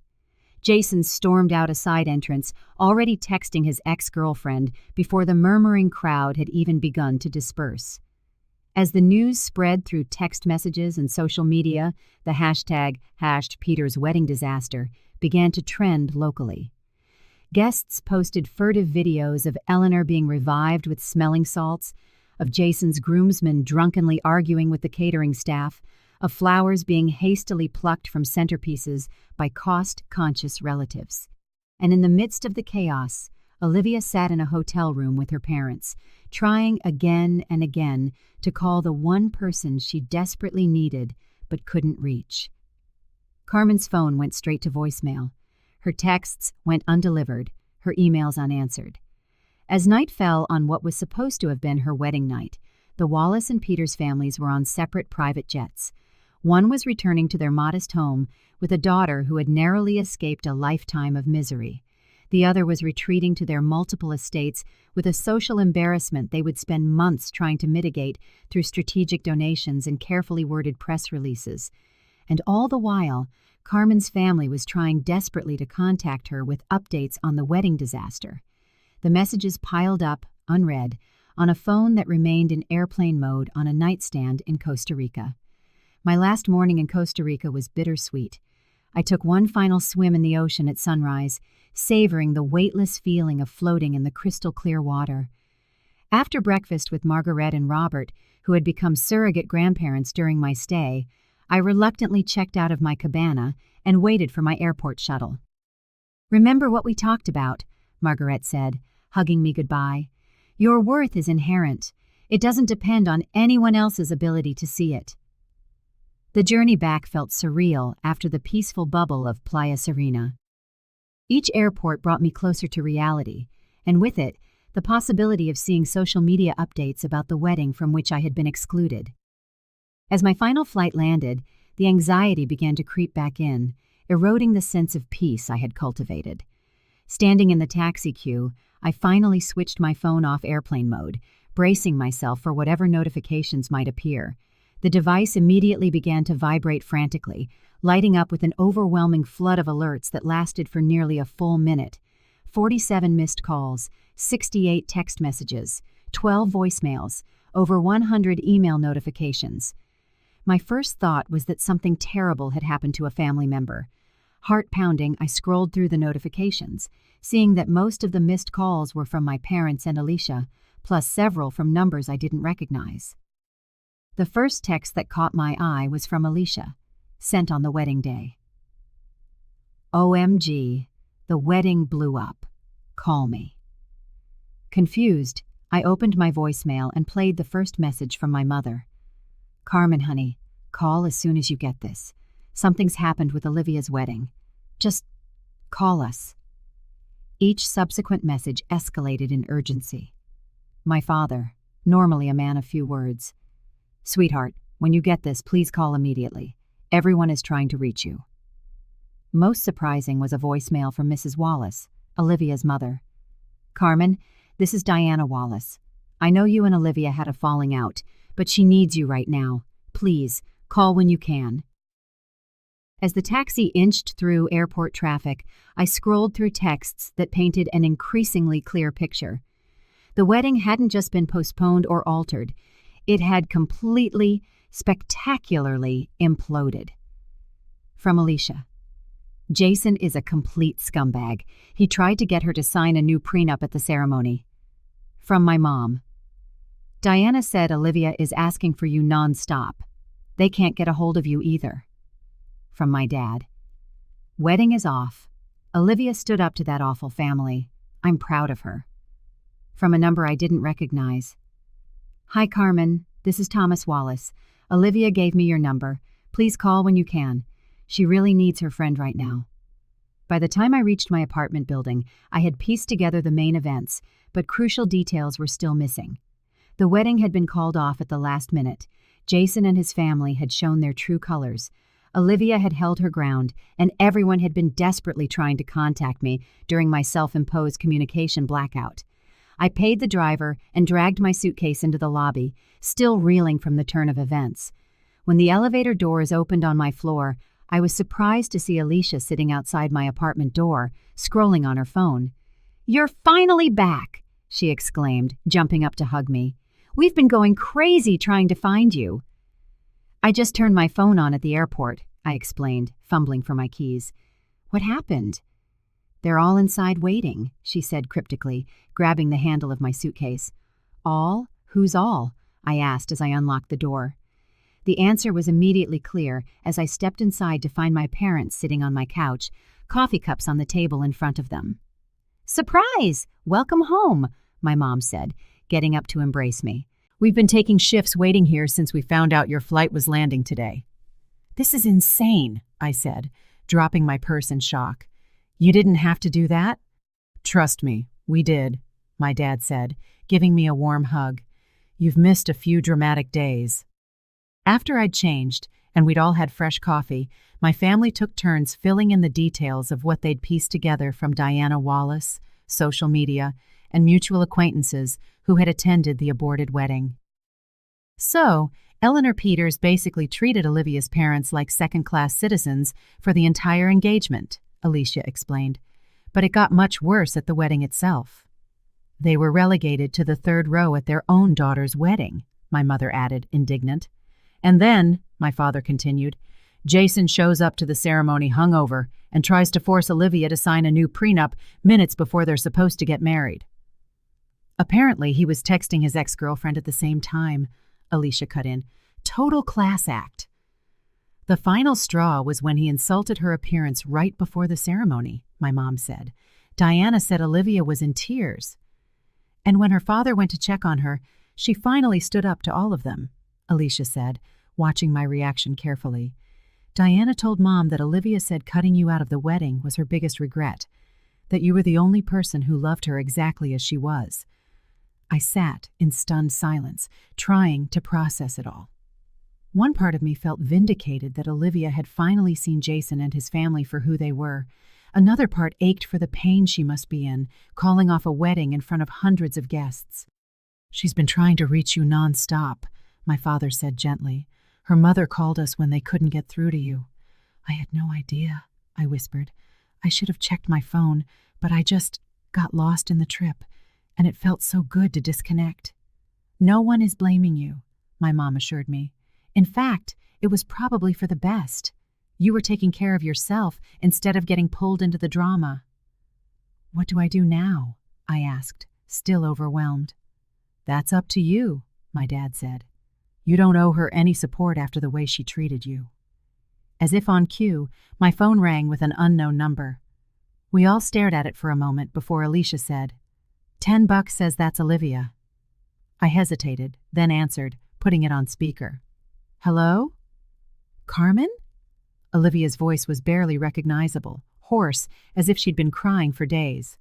Jason stormed out a side entrance, already texting his ex-girlfriend before the murmuring crowd had even begun to disperse. As the news spread through text messages and social media, the #PetersWeddingDisaster began to trend locally. Guests posted furtive videos of Eleanor being revived with smelling salts, of Jason's groomsmen drunkenly arguing with the catering staff, of flowers being hastily plucked from centerpieces by cost-conscious relatives. And in the midst of the chaos, Olivia sat in a hotel room with her parents, trying again and again to call the one person she desperately needed but couldn't reach. Carmen's phone went straight to voicemail. Her texts went undelivered, her emails unanswered. As night fell on what was supposed to have been her wedding night, the Wallace and Peters families were on separate private jets. One was returning to their modest home with a daughter who had narrowly escaped a lifetime of misery. The other was retreating to their multiple estates with a social embarrassment they would spend months trying to mitigate through strategic donations and carefully worded press releases. And all the while, Carmen's family was trying desperately to contact her with updates on the wedding disaster. The messages piled up, unread, on a phone that remained in airplane mode on a nightstand in Costa Rica. My last morning in Costa Rica was bittersweet. I took one final swim in the ocean at sunrise, savoring the weightless feeling of floating in the crystal-clear water. After breakfast with Margaret and Robert, who had become surrogate grandparents during my stay, I reluctantly checked out of my cabana and waited for my airport shuttle. "Remember what we talked about," Margaret said, hugging me goodbye. "Your worth is inherent. It doesn't depend on anyone else's ability to see it." The journey back felt surreal after the peaceful bubble of Playa Serena. Each airport brought me closer to reality, and with it, the possibility of seeing social media updates about the wedding from which I had been excluded. As my final flight landed, the anxiety began to creep back in, eroding the sense of peace I had cultivated. Standing in the taxi queue, I finally switched my phone off airplane mode, bracing myself for whatever notifications might appear. The device immediately began to vibrate frantically, lighting up with an overwhelming flood of alerts that lasted for nearly a full minute. 47 missed calls, 68 text messages, 12 voicemails, over 100 email notifications. My first thought was that something terrible had happened to a family member. Heart-pounding, I scrolled through the notifications, seeing that most of the missed calls were from my parents and Alicia, plus several from numbers I didn't recognize. The first text that caught my eye was from Alicia, sent on the wedding day. "OMG, the wedding blew up. Call me." Confused, I opened my voicemail and played the first message from my mother. "Carmen, honey, call as soon as you get this. Something's happened with Olivia's wedding. Just call us." Each subsequent message escalated in urgency. My father, normally a man of few words. "Sweetheart, when you get this, please call immediately. Everyone is trying to reach you." Most surprising was a voicemail from Mrs. Wallace, Olivia's mother. "Carmen, this is Diana Wallace. I know you and Olivia had a falling out, but she needs you right now. Please, call when you can." As the taxi inched through airport traffic, I scrolled through texts that painted an increasingly clear picture. The wedding hadn't just been postponed or altered. It had completely, spectacularly imploded. From Alicia. "Jason is a complete scumbag. He tried to get her to sign a new prenup at the ceremony." From my mom. "Diana said Olivia is asking for you non-stop. They can't get a hold of you either." From my dad. "Wedding is off. Olivia stood up to that awful family. I'm proud of her." From a number I didn't recognize. "Hi, Carmen. This is Thomas Wallace. Olivia gave me your number. Please call when you can. She really needs her friend right now." By the time I reached my apartment building, I had pieced together the main events, but crucial details were still missing. The wedding had been called off at the last minute. Jason and his family had shown their true colors. Olivia had held her ground, and everyone had been desperately trying to contact me during my self-imposed communication blackout. I paid the driver and dragged my suitcase into the lobby, still reeling from the turn of events. When the elevator doors opened on my floor, I was surprised to see Alicia sitting outside my apartment door, scrolling on her phone. "You're finally back!" she exclaimed, jumping up to hug me. "We've been going crazy trying to find you." "I just turned my phone on at the airport," I explained, fumbling for my keys. What happened?" "They're all inside waiting," she said cryptically, grabbing the handle of my suitcase. "All? Who's all?" I asked as I unlocked the door. The answer was immediately clear as I stepped inside to find my parents sitting on my couch, coffee cups on the table in front of them. "Surprise! Welcome home," my mom said, getting up to embrace me. "We've been taking shifts waiting here since we found out your flight was landing today." "This is insane," I said, dropping my purse in shock. "You didn't have to do that?" "Trust me, we did," my dad said, giving me a warm hug. "You've missed a few dramatic days." After I'd changed, and we'd all had fresh coffee, my family took turns filling in the details of what they'd pieced together from Diana Wallace, social media, and mutual acquaintances who had attended the aborted wedding. So, Eleanor Peters basically treated Olivia's parents like second-class citizens for the entire engagement, Alicia explained. But it got much worse at the wedding itself. "They were relegated to the third row at their own daughter's wedding," my mother added, indignant. "And then," my father continued, "Jason shows up to the ceremony hungover and tries to force Olivia to sign a new prenup minutes before they're supposed to get married." "Apparently he was texting his ex-girlfriend at the same time," Alicia cut in. "Total class act." "The final straw was when he insulted her appearance right before the ceremony," my mom said. "Diana said Olivia was in tears. And when her father went to check on her, she finally stood up to all of them," Alicia said, watching my reaction carefully. "Diana told Mom that Olivia said cutting you out of the wedding was her biggest regret, that you were the only person who loved her exactly as she was." I sat in stunned silence, trying to process it all. One part of me felt vindicated that Olivia had finally seen Jason and his family for who they were. Another part ached for the pain she must be in, calling off a wedding in front of hundreds of guests. "She's been trying to reach you nonstop," my father said gently. "Her mother called us when they couldn't get through to you." "I had no idea," I whispered. "I should have checked my phone, but I just got lost in the trip, and it felt so good to disconnect." "No one is blaming you," my mom assured me. "In fact, it was probably for the best. You were taking care of yourself instead of getting pulled into the drama." "What do I do now?" I asked, still overwhelmed. "That's up to you," my dad said. "You don't owe her any support after the way she treated you." As if on cue, my phone rang with an unknown number. We all stared at it for a moment before Alicia said, "$10 says that's Olivia." I hesitated, then answered, putting it on speaker. "Hello? Carmen?" Olivia's voice was barely recognizable, hoarse, as if she'd been crying for days.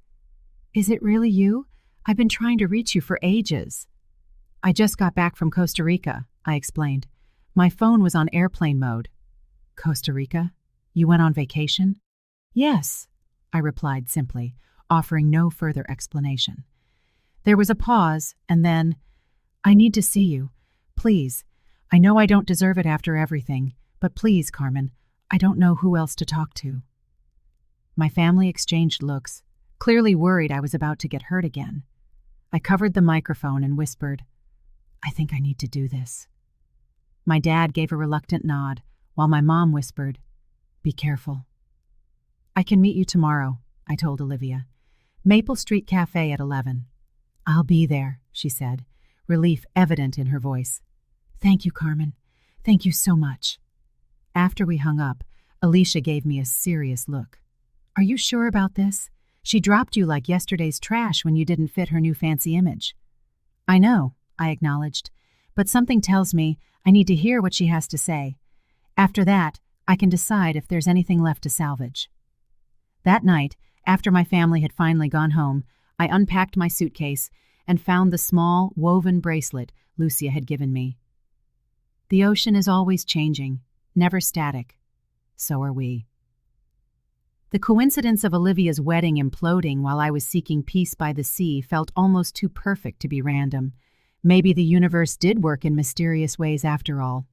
"Is it really you? I've been trying to reach you for ages." "I just got back from Costa Rica," I explained. "My phone was on airplane mode." "Costa Rica? You went on vacation?" "Yes," I replied simply, offering no further explanation. There was a pause, and then, "I need to see you. Please. I know I don't deserve it after everything, but please, Carmen, I don't know who else to talk to." My family exchanged looks, clearly worried I was about to get hurt again. I covered the microphone and whispered, "I think I need to do this." My dad gave a reluctant nod, while my mom whispered, "Be careful." "I can meet you tomorrow," I told Olivia. "Maple Street Cafe at 11. "I'll be there," she said, relief evident in her voice. "Thank you, Carmen. Thank you so much." After we hung up, Alicia gave me a serious look. "Are you sure about this? She dropped you like yesterday's trash when you didn't fit her new fancy image." "I know," I acknowledged, "but something tells me I need to hear what she has to say. After that, I can decide if there's anything left to salvage." That night, after my family had finally gone home, I unpacked my suitcase and found the small, woven bracelet Lucia had given me. The ocean is always changing, never static. So are we. The coincidence of Olivia's wedding imploding while I was seeking peace by the sea felt almost too perfect to be random. Maybe the universe did work in mysterious ways after all.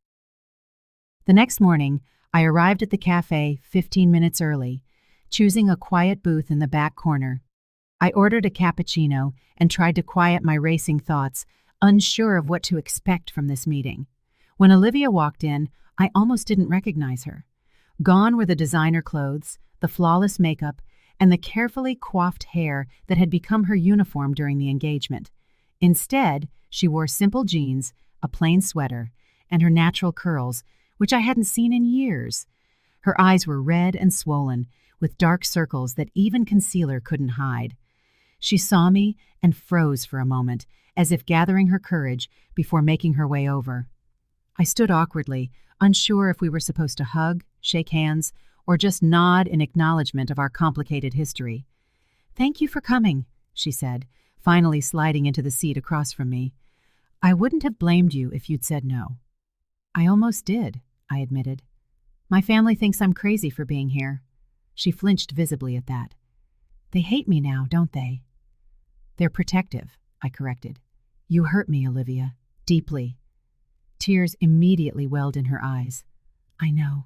The next morning, I arrived at the cafe 15 minutes early, choosing a quiet booth in the back corner. I ordered a cappuccino and tried to quiet my racing thoughts, unsure of what to expect from this meeting. When Olivia walked in, I almost didn't recognize her. Gone were the designer clothes, the the flawless makeup, and the carefully coiffed hair that had become her uniform during the engagement. Instead, she wore simple jeans, a plain sweater, and her natural curls, which I hadn't seen in years. Her eyes were red and swollen, with dark circles that even concealer couldn't hide. She saw me and froze for a moment, as if gathering her courage before making her way over. I stood awkwardly, unsure if we were supposed to hug, shake hands, or just nod in acknowledgement of our complicated history. "Thank you for coming," she said, finally sliding into the seat across from me. "I wouldn't have blamed you if you'd said no." "I almost did," I admitted. "My family thinks I'm crazy for being here." She flinched visibly at that. "They hate me now, don't they?" "They're protective," I corrected. "You hurt me, Olivia. Deeply." Tears immediately welled in her eyes. "I know.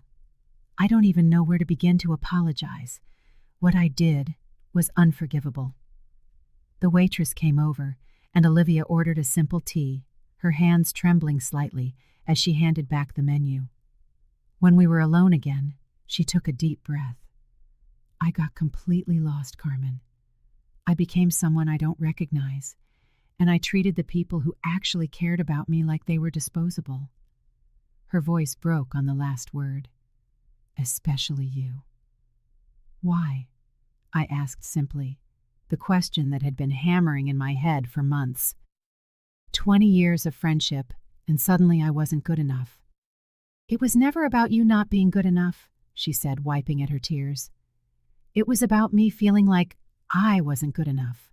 I don't even know where to begin to apologize. What I did was unforgivable." The waitress came over, and Olivia ordered a simple tea, her hands trembling slightly as she handed back the menu. When we were alone again, she took a deep breath. "I got completely lost, Carmen. I became someone I don't recognize, and I treated the people who actually cared about me like they were disposable." Her voice broke on the last word. "Especially you." "Why?" I asked simply, the question that had been hammering in my head for months. 20 years of friendship, and suddenly I wasn't good enough. "It was never about you not being good enough," she said, wiping at her tears. "It was about me feeling like I wasn't good enough."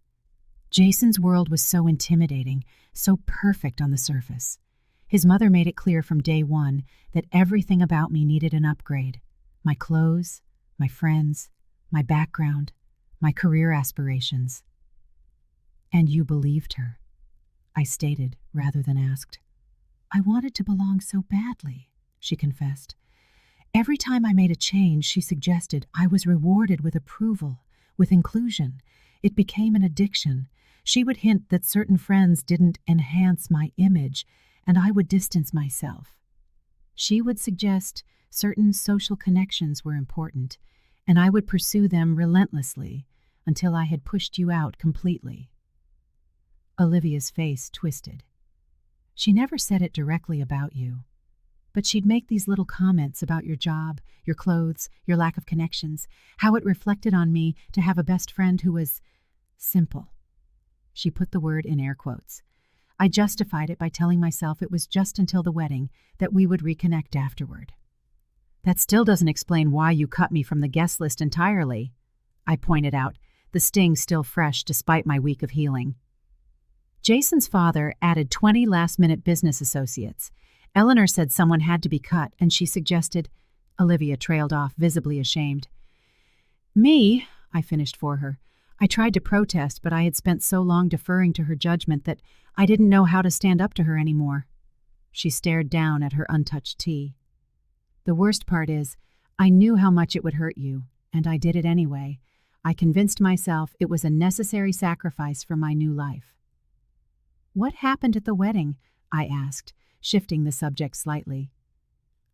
Jason's world was so intimidating, so perfect on the surface. His mother made it clear from day one that everything about me needed an upgrade. My clothes, my friends, my background, my career aspirations. "And you believed her," I stated rather than asked. "I wanted to belong so badly," she confessed. "Every time I made a change, she suggested, I was rewarded with approval, with inclusion. It became an addiction. She would hint that certain friends didn't enhance my image, and I would distance myself. She would suggest certain social connections were important, and I would pursue them relentlessly until I had pushed you out completely." Olivia's face twisted. "She never said it directly about you, but she'd make these little comments about your job, your clothes, your lack of connections, how it reflected on me to have a best friend who was simple." She put the word in air quotes. I justified it by telling myself it was just until the wedding, that we would reconnect afterward. "That still doesn't explain why you cut me from the guest list entirely," I pointed out, the sting still fresh despite my week of healing. "Jason's father added 20 last-minute business associates. Eleanor said someone had to be cut, and she suggested—" Olivia trailed off, visibly ashamed. "Me," I finished for her. I tried to protest, but I had spent so long deferring to her judgment that I didn't know how to stand up to her anymore. She stared down at her untouched tea. "The worst part is, I knew how much it would hurt you, and I did it anyway. I convinced myself it was a necessary sacrifice for my new life." "What happened at the wedding?" I asked, shifting the subject slightly.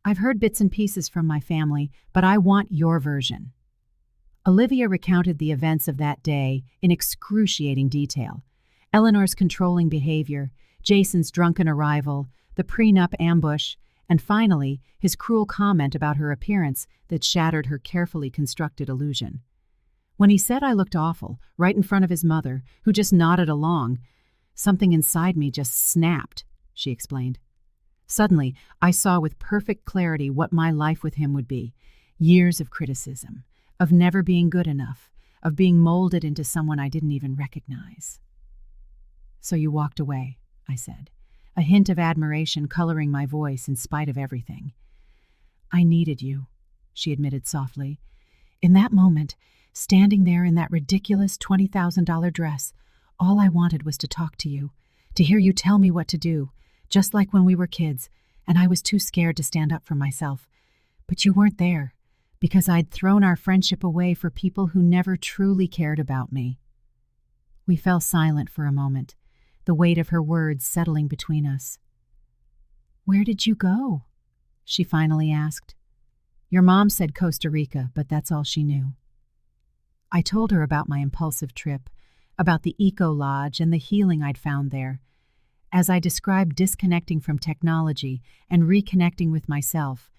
"I've heard bits and pieces from my family, but I want your version." Olivia recounted the events of that day in excruciating detail. Eleanor's controlling behavior, Jason's drunken arrival, the prenup ambush, and finally, his cruel comment about her appearance that shattered her carefully constructed illusion. When he said I looked awful, right in front of his mother, who just nodded along, something inside me just snapped, she explained. Suddenly, I saw with perfect clarity what my life with him would be. Years of criticism, of never being good enough, of being molded into someone I didn't even recognize. "So you walked away," I said, a hint of admiration coloring my voice in spite of everything. "I needed you," she admitted softly. "In that moment, standing there in that ridiculous $20,000 dress, all I wanted was to talk to you, to hear you tell me what to do, just like when we were kids, and I was too scared to stand up for myself. But you weren't there, because I'd thrown our friendship away for people who never truly cared about me." We fell silent for a moment, the weight of her words settling between us. "Where did you go?" she finally asked. "Your mom said Costa Rica, but that's all she knew," I told her about my impulsive trip, about the eco-lodge and the healing I'd found there. As I described disconnecting from technology and reconnecting with myself,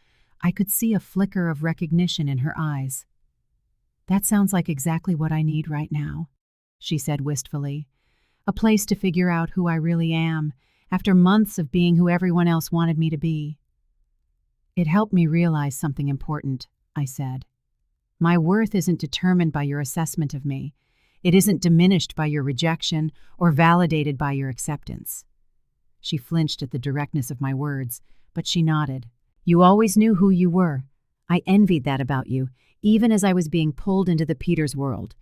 I could see a flicker of recognition in her eyes. "That sounds like exactly what I need right now," she said wistfully. "A place to figure out who I really am, after months of being who everyone else wanted me to be." "It helped me realize something important," I said. "My worth isn't determined by your assessment of me. It isn't diminished by your rejection or validated by your acceptance." She flinched at the directness of my words, but she nodded. "You always knew who you were. I envied that about you, even as I was being pulled into the Peters world.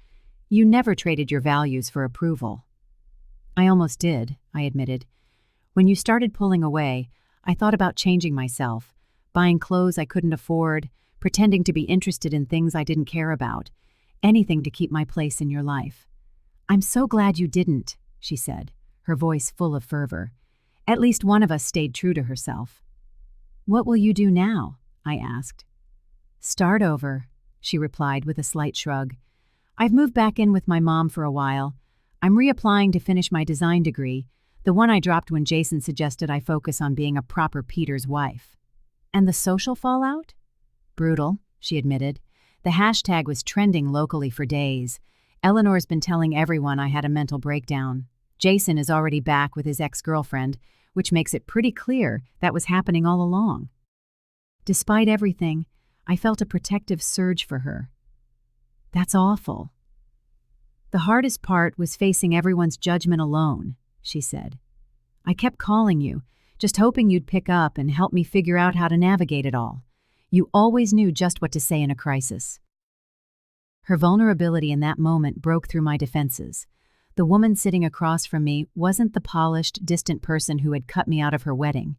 You never traded your values for approval." "I almost did," I admitted. "When you started pulling away, I thought about changing myself, buying clothes I couldn't afford, pretending to be interested in things I didn't care about, anything to keep my place in your life." "I'm so glad you didn't," she said, her voice full of fervor. "At least one of us stayed true to herself." "What will you do now?" I asked. "Start over," she replied with a slight shrug. "I've moved back in with my mom for a while. I'm reapplying to finish my design degree, the one I dropped when Jason suggested I focus on being a proper Peters wife." "And the social fallout?" "Brutal," she admitted. "The hashtag was trending locally for days. Eleanor's been telling everyone I had a mental breakdown. Jason is already back with his ex-girlfriend, which makes it pretty clear that was happening all along." Despite everything, I felt a protective surge for her. "That's awful." "The hardest part was facing everyone's judgment alone," she said. "I kept calling you, just hoping you'd pick up and help me figure out how to navigate it all. You always knew just what to say in a crisis." Her vulnerability in that moment broke through my defenses. The woman sitting across from me wasn't the polished, distant person who had cut me out of her wedding.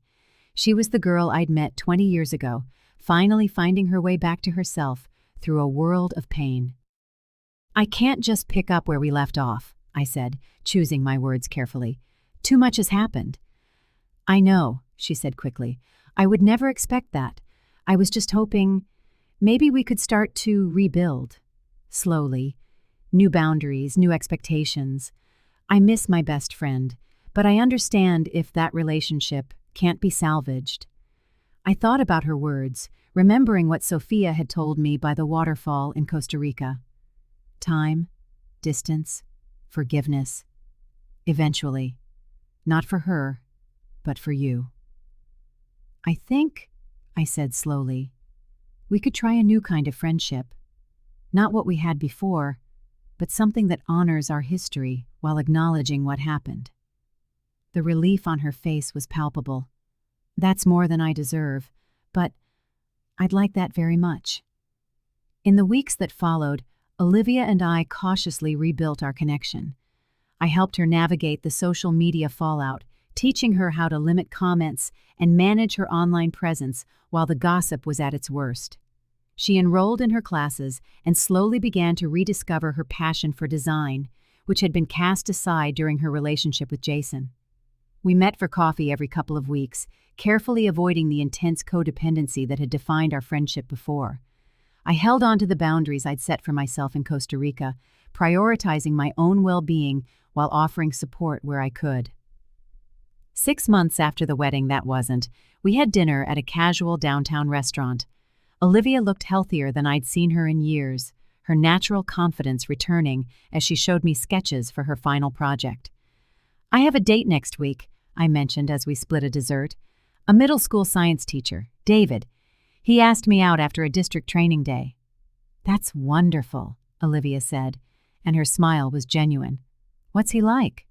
She was the girl I'd met 20 years ago, finally finding her way back to herself through a world of pain. "I can't just pick up where we left off," I said, choosing my words carefully. "Too much has happened." "I know," she said quickly. "I would never expect that. I was just hoping maybe we could start to rebuild. Slowly. New boundaries, new expectations. I miss my best friend, but I understand if that relationship can't be salvaged." I thought about her words, remembering what Sophia had told me by the waterfall in Costa Rica. Time, distance, forgiveness. Eventually. Not for her, but for you. "I think," I said slowly, "we could try a new kind of friendship. Not what we had before, but something that honors our history while acknowledging what happened." The relief on her face was palpable. "That's more than I deserve, but I'd like that very much." In the weeks that followed, Olivia and I cautiously rebuilt our connection. I helped her navigate the social media fallout, teaching her how to limit comments and manage her online presence while the gossip was at its worst. She enrolled in her classes and slowly began to rediscover her passion for design, which had been cast aside during her relationship with Jason. We met for coffee every couple of weeks, carefully avoiding the intense codependency that had defined our friendship before. I held on to the boundaries I'd set for myself in Costa Rica, prioritizing my own well-being while offering support where I could. 6 months after the wedding we had dinner at a casual downtown restaurant. Olivia looked healthier than I'd seen her in years, her natural confidence returning as she showed me sketches for her final project. "I have a date next week," I mentioned as we split a dessert. "A middle school science teacher, David. He asked me out after a district training day." "That's wonderful," Olivia said, and her smile was genuine. "What's he like?"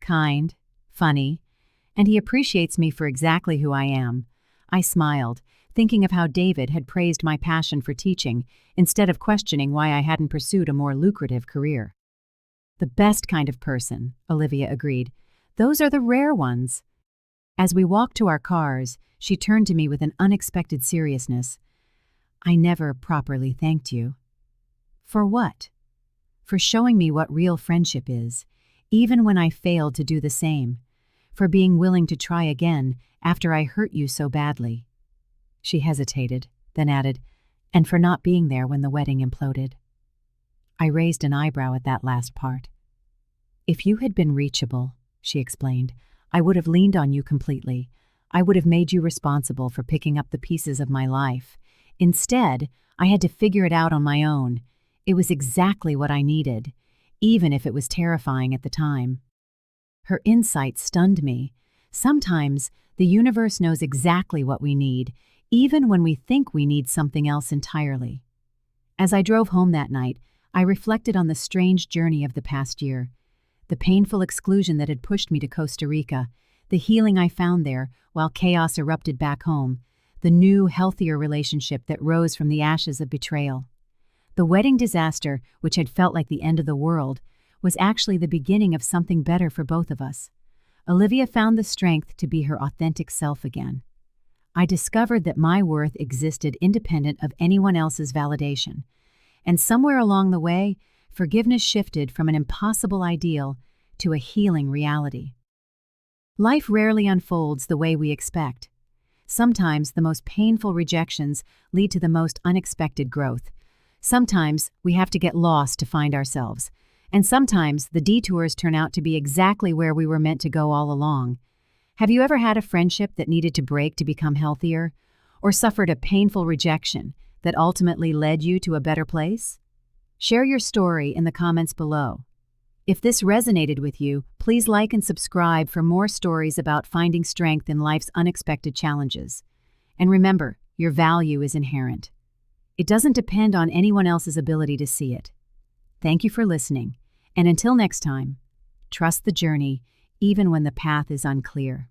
"Kind, funny, and he appreciates me for exactly who I am." I smiled, thinking of how David had praised my passion for teaching instead of questioning why I hadn't pursued a more lucrative career. "The best kind of person," Olivia agreed. "Those are the rare ones." As we walked to our cars, she turned to me with an unexpected seriousness. "I never properly thanked you." "For what?" "For showing me what real friendship is, even when I failed to do the same. For being willing to try again after I hurt you so badly." She hesitated, then added, "And for not being there when the wedding imploded." I raised an eyebrow at that last part. If you had been reachable, she explained, I would have leaned on you completely. I would have made you responsible for picking up the pieces of my life. Instead, I had to figure it out on my own. It was exactly what I needed, even if it was terrifying at the time. Her insight stunned me. Sometimes, the universe knows exactly what we need, even when we think we need something else entirely. As I drove home that night, I reflected on the strange journey of the past year. The painful exclusion that had pushed me to Costa Rica, the healing I found there while chaos erupted back home, the new, healthier relationship that rose from the ashes of betrayal. The wedding disaster, which had felt like the end of the world, was actually the beginning of something better for both of us. Olivia found the strength to be her authentic self again. I discovered that my worth existed independent of anyone else's validation. And somewhere along the way, forgiveness shifted from an impossible ideal to a healing reality. Life rarely unfolds the way we expect. Sometimes the most painful rejections lead to the most unexpected growth. Sometimes we have to get lost to find ourselves. And sometimes the detours turn out to be exactly where we were meant to go all along. Have you ever had a friendship that needed to break to become healthier? Or suffered a painful rejection that ultimately led you to a better place? Share your story in the comments below. If this resonated with you, please like and subscribe for more stories about finding strength in life's unexpected challenges. And remember, your value is inherent. It doesn't depend on anyone else's ability to see it. Thank you for listening, and until next time, trust the journey even when the path is unclear.